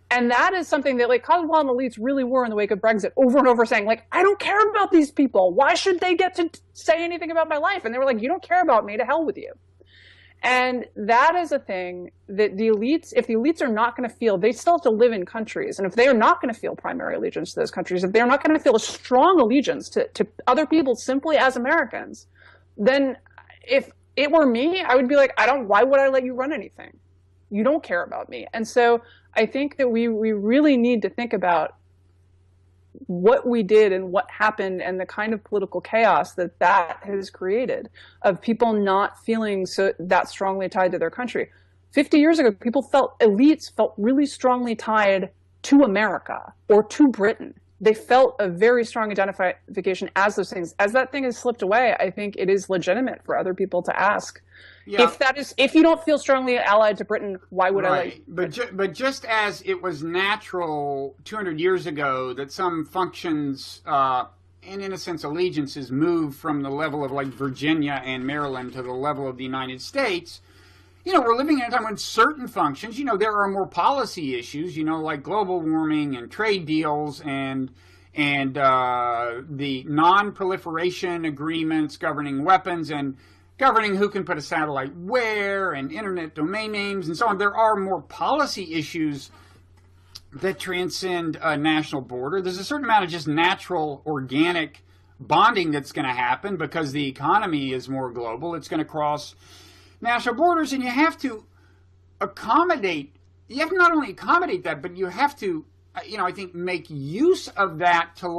And that is something that like cosmopolitan elites really were in the wake of Brexit, over and over saying, like, I don't care about these people. Why should they get to say anything about my life? And they were like, you don't care about me, to hell with you. And that is a thing that the elites, if the elites are not going to feel, they still have to live in countries. And if they are not going to feel primary allegiance to those countries, if they're not going to feel a strong allegiance to other people simply as Americans, then if it were me, I would be like, why would I let you run anything? You don't care about me. And so I think that we really need to think about what we did and what happened and the kind of political chaos that has created of people not feeling that strongly tied to their country. 50 years ago, elites felt really strongly tied to America or to Britain. They felt a very strong identification as those things. As that thing has slipped away, I think it is legitimate for other people to ask, if you don't feel strongly allied to Britain, why would I let you? But just as it was natural 200 years ago that some functions and in a sense allegiances moved from the level of like Virginia and Maryland to the level of the United States, we're living in a time when certain functions, there are more policy issues, like global warming and trade deals and the non-proliferation agreements governing weapons and governing who can put a satellite where and internet domain names and so on. There are more policy issues that transcend a national border. There's a certain amount of just natural, organic bonding that's going to happen because the economy is more global. It's going to cross national borders, and you have to accommodate. You have to not only accommodate that, but you have to, I think, make use of that to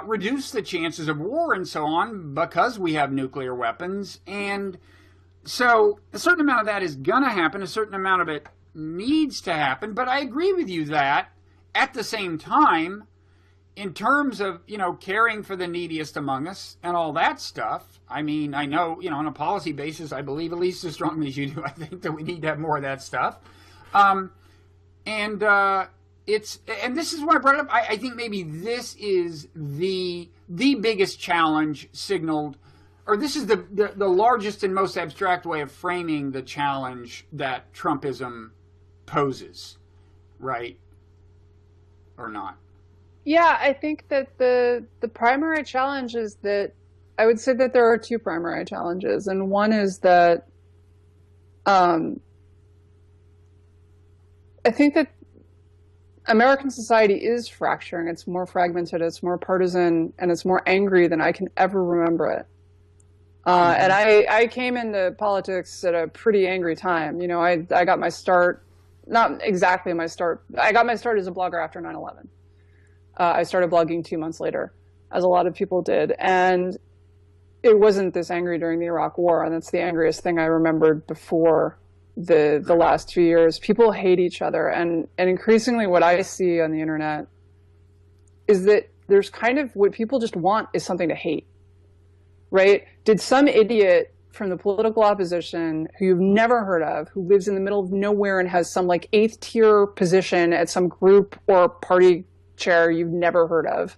reduce the chances of war and so on because we have nuclear weapons. And so a certain amount of that is going to happen. A certain amount of it needs to happen. But I agree with you that at the same time, in terms of, caring for the neediest among us and all that stuff, I mean, I know, on a policy basis, I believe at least as strongly as you do, I think that we need to have more of that stuff. And this is why I brought it up. I think maybe this is the biggest challenge signaled, or this is the largest and most abstract way of framing the challenge that Trumpism poses, right? Or not? Yeah, I think that the primary challenge is that I would say that there are two primary challenges, and one is that I think that American society is fracturing. It's more fragmented, it's more partisan, and it's more angry than I can ever remember it. And I came into politics at a pretty angry time. I got my start, not exactly my start, I got my start as a blogger after 9/11. I started blogging 2 months later, as a lot of people did. And it wasn't this angry during the Iraq War, and that's the angriest thing I remembered before the last 2 years. People hate each other, and increasingly what I see on the internet is that there's kind of what people just want is something to hate, right? Did some idiot from the political opposition who you've never heard of, who lives in the middle of nowhere and has some like 8th tier position at some group or party chair you've never heard of,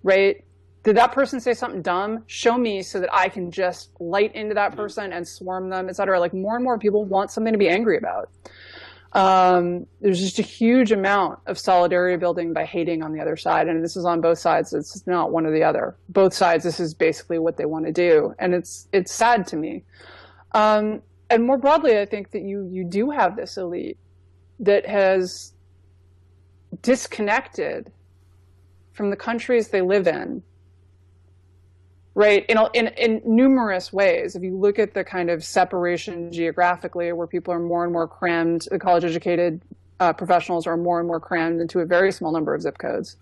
right? Did that person say something dumb? Show me so that I can just light into that person and swarm them, etc. Like more and more people want something to be angry about. There's just a huge amount of solidarity building by hating on the other side. And this is on both sides. It's not one or the other. Both sides, this is basically what they want to do. And it's sad to me. And more broadly, I think that you do have this elite that has disconnected from the countries they live in, right? In numerous ways. If you look at the kind of separation geographically, where people are more and more crammed, the college-educated professionals are more and more crammed into a very small number of zip codes,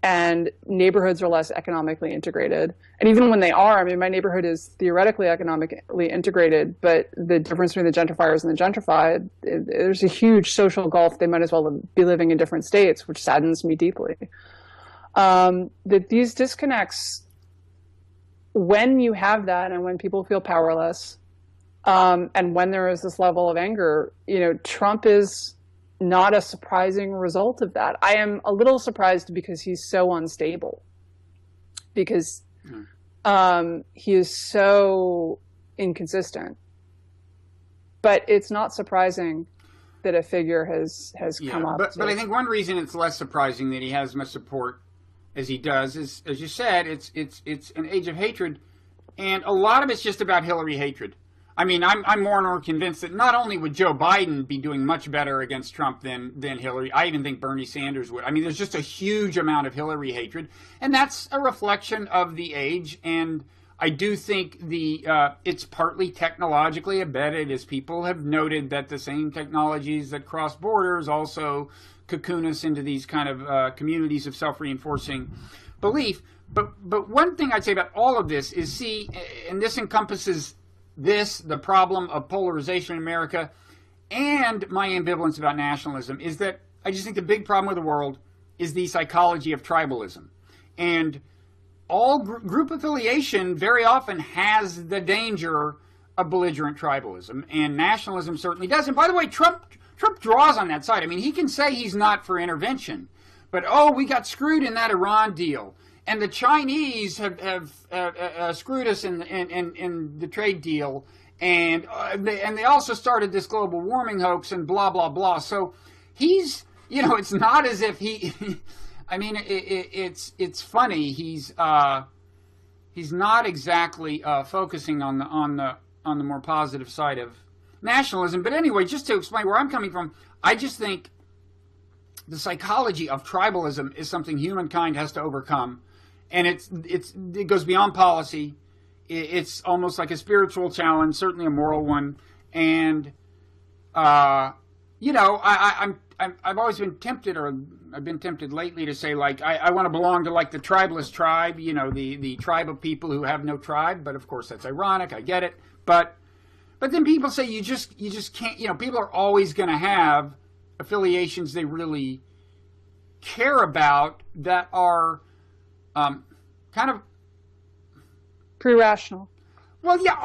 and neighborhoods are less economically integrated. And even when they are, I mean, my neighborhood is theoretically economically integrated, but the difference between the gentrifiers and the gentrified, there's a huge social gulf. They might as well be living in different states, which saddens me deeply. That these disconnects, when you have that and when people feel powerless, and when there is this level of anger, Trump is not a surprising result of that. I am a little surprised because he's so unstable, because he is so inconsistent. but it's not surprising that a figure has come up. But I think one reason it's less surprising that he has much support as he does is, as you said, it's an age of hatred, and a lot of it's just about Hillary hatred. I mean, I'm more and more convinced that not only would Joe Biden be doing much better against Trump than Hillary, I even think Bernie Sanders would. I mean, there's just a huge amount of Hillary hatred, and that's a reflection of the age. And I do think it's partly technologically embedded, as people have noted that the same technologies that cross borders also cocoon us into these kind of communities of self-reinforcing belief. But one thing I'd say about all of this is, and this encompasses the problem of polarization in America and my ambivalence about nationalism, is that I just think the big problem with the world is the psychology of tribalism. And all group affiliation very often has the danger of belligerent tribalism, and nationalism certainly does. And by the way, Trump draws on that side. I mean, he can say he's not for intervention, but we got screwed in that Iran deal. And the Chinese have screwed us in the trade deal, and they also started this global warming hoax and blah blah blah. So he's, it's not as if he. I mean, it's funny. He's not exactly focusing on the more positive side of nationalism. But anyway, just to explain where I'm coming from, I just think the psychology of tribalism is something humankind has to overcome. And it goes beyond policy. It's almost like a spiritual challenge, certainly a moral one. And I've always been tempted, or I've been tempted lately to say, like, I want to belong to, like, the tribeless tribe, the tribe of people who have no tribe. But of course that's ironic. I get it. But then people say you just can't. People are always going to have affiliations they really care about that are kind of pre-rational. Well, yeah,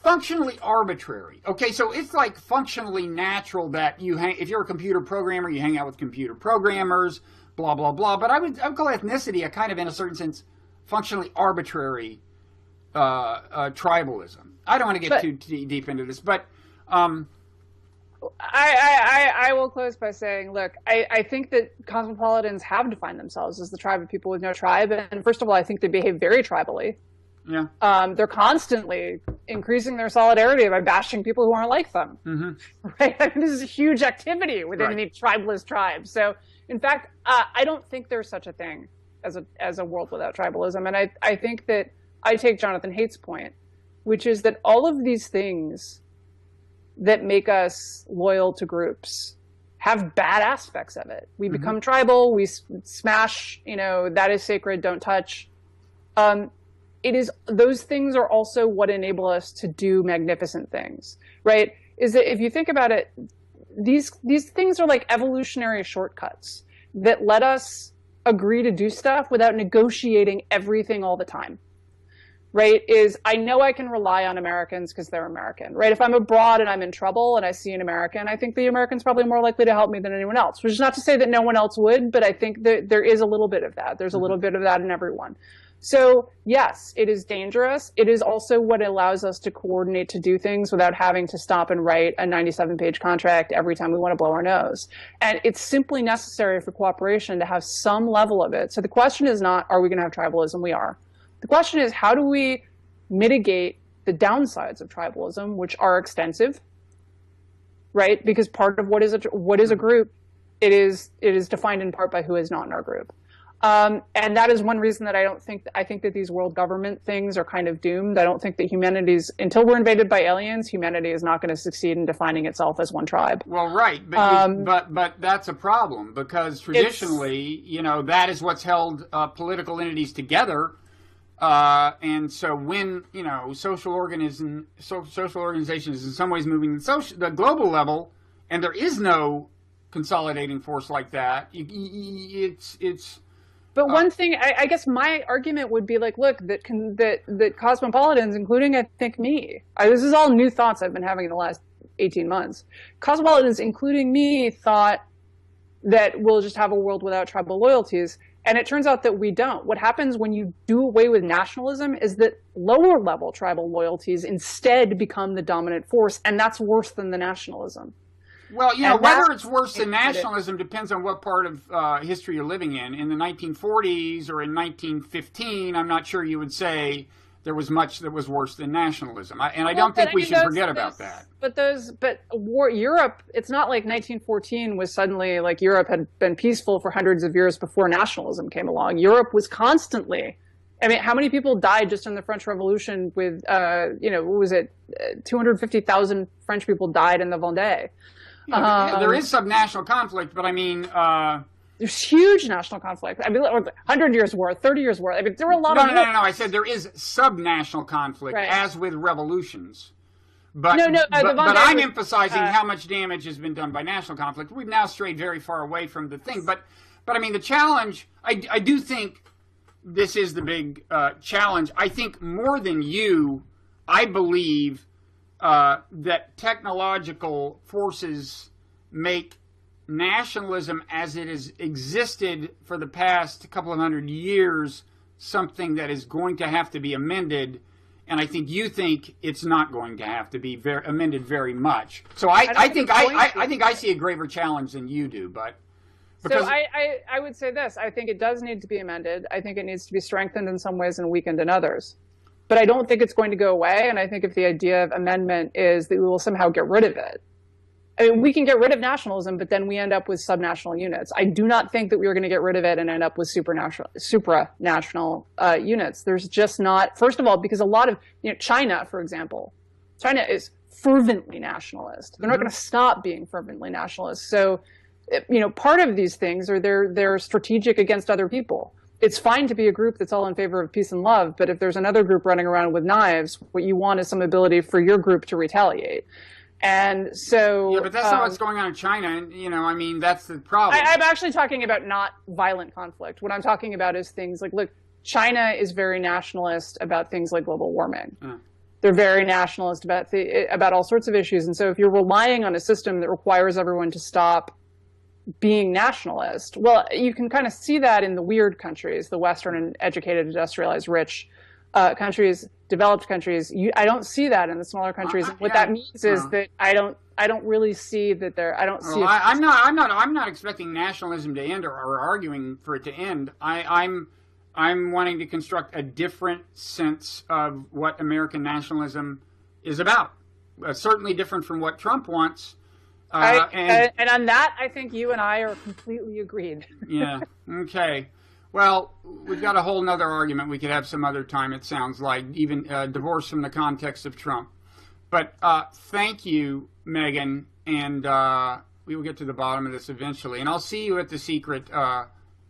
functionally arbitrary. Okay, so it's like functionally natural that if you're a computer programmer, you hang out with computer programmers, blah, blah, blah. But I would call ethnicity a kind of, in a certain sense, functionally arbitrary tribalism. I don't want to get too deep into this, but I will close by saying, look, I think that cosmopolitans have defined themselves as the tribe of people with no tribe. And first of all, I think they behave very tribally. Yeah. They're constantly increasing their solidarity by bashing people who aren't like them. Mm-hmm. Right? I mean, this is a huge activity within the tribeless tribes. So, in fact, I don't think there's such a thing as a world without tribalism. And I think that I take Jonathan Haidt's point, which is that all of these things that make us loyal to groups have bad aspects of it. We become tribal, we smash, that is sacred, don't touch. Those things are also what enable us to do magnificent things, right? Is that if you think about it, these things are like evolutionary shortcuts that let us agree to do stuff without negotiating everything all the time. Right, I know I can rely on Americans because they're American, right? If I'm abroad and I'm in trouble and I see an American, I think the American's probably more likely to help me than anyone else, which is not to say that no one else would, but I think that there is a little bit of that. There's a little bit of that in everyone. So yes, it is dangerous. It is also what allows us to coordinate to do things without having to stop and write a 97-page contract every time we want to blow our nose. And it's simply necessary for cooperation to have some level of it. So the question is not, are we going to have tribalism? We are. The question is, how do we mitigate the downsides of tribalism, which are extensive, right? Because part of what is a group, it is defined in part by who is not in our group. And that is one reason that I think that these world government things are kind of doomed. I don't think that until we're invaded by aliens, humanity is not going to succeed in defining itself as one tribe. Well, right. But that's a problem, because traditionally, that is what's held political entities together. And so when, social organizations in some ways moving the global level, and there is no consolidating force like that, it's. But one thing, I guess my argument would be like, look, that cosmopolitans, including, I think, me, this is all new thoughts I've been having in the last 18 months. Cosmopolitans, including me, thought that we'll just have a world without tribal loyalties. And it turns out that we don't. What happens when you do away with nationalism is that lower level tribal loyalties instead become the dominant force, and that's worse than the nationalism. Well, you know, whether it's worse than nationalism depends on what part of history you're living in. In the 1940s or in 1915, I'm not sure you would say there was much that was worse than nationalism. I don't think we should forget about that. But Europe, it's not like 1914 was suddenly like Europe had been peaceful for hundreds of years before nationalism came along. Europe was constantly, I mean, how many people died just in the French Revolution with, what was it? 250,000 French people died in the Vendée. There is some national conflict, but I mean, there's huge national conflict. I mean, 100 years war, 30 years war. I mean, there were a lot of... No. I said there is subnational conflict, right, as with revolutions. But, but I'm emphasizing how much damage has been done by national conflict. We've now strayed very far away from the thing. But I mean, the challenge, I do think this is the big challenge. I think more than you, I believe that technological forces make nationalism as it has existed for the past couple of hundred years something that is going to have to be amended, and I think you think it's not going to have to be amended very much. So I think I see a graver challenge than you do, but because... So I would say this: I think it does need to be amended. I think it needs to be strengthened in some ways and weakened in others. But I don't think it's going to go away, and I think if the idea of amendment is that we will somehow get rid of it, I mean, we can get rid of nationalism, but then we end up with subnational units. I do not think that we are going to get rid of it and end up with supranational units. There's just not, first of all, because a lot of, China, for example, China is fervently nationalist. They're not going to stop being fervently nationalist. So, part of these things are they're strategic against other people. It's fine to be a group that's all in favor of peace and love, but if there's another group running around with knives, what you want is some ability for your group to retaliate. And so... Yeah, but that's not what's going on in China. And, I mean, that's the problem. I'm actually talking about not violent conflict. What I'm talking about is things like, look, China is very nationalist about things like global warming. They're very nationalist about all sorts of issues. And so if you're relying on a system that requires everyone to stop being nationalist, well, you can kind of see that in the weird countries, the Western and educated, industrialized, rich countries, developed countries. I don't see that in the smaller countries. What that means is that I don't really see that there. I don't see. I'm not expecting nationalism to end or arguing for it to end. I'm wanting to construct a different sense of what American nationalism is about. Certainly different from what Trump wants. And on that, I think you and I are completely agreed. Yeah. Okay. Well, we've got a whole nother argument we could have some other time, it sounds like, even divorced from the context of Trump. But thank you, Megan, and we will get to the bottom of this eventually. And I'll see you at the secret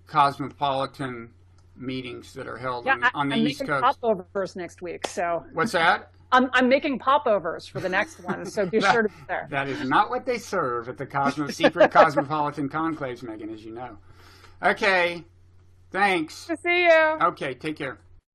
cosmopolitan meetings that are held on the East Coast. I'm making popovers next week, so... What's that? I'm making popovers for the next one, so be sure to be there. That is not what they serve at the secret cosmopolitan conclaves, Megan, as you know. Okay. Thanks. Good to see you. Okay, take care.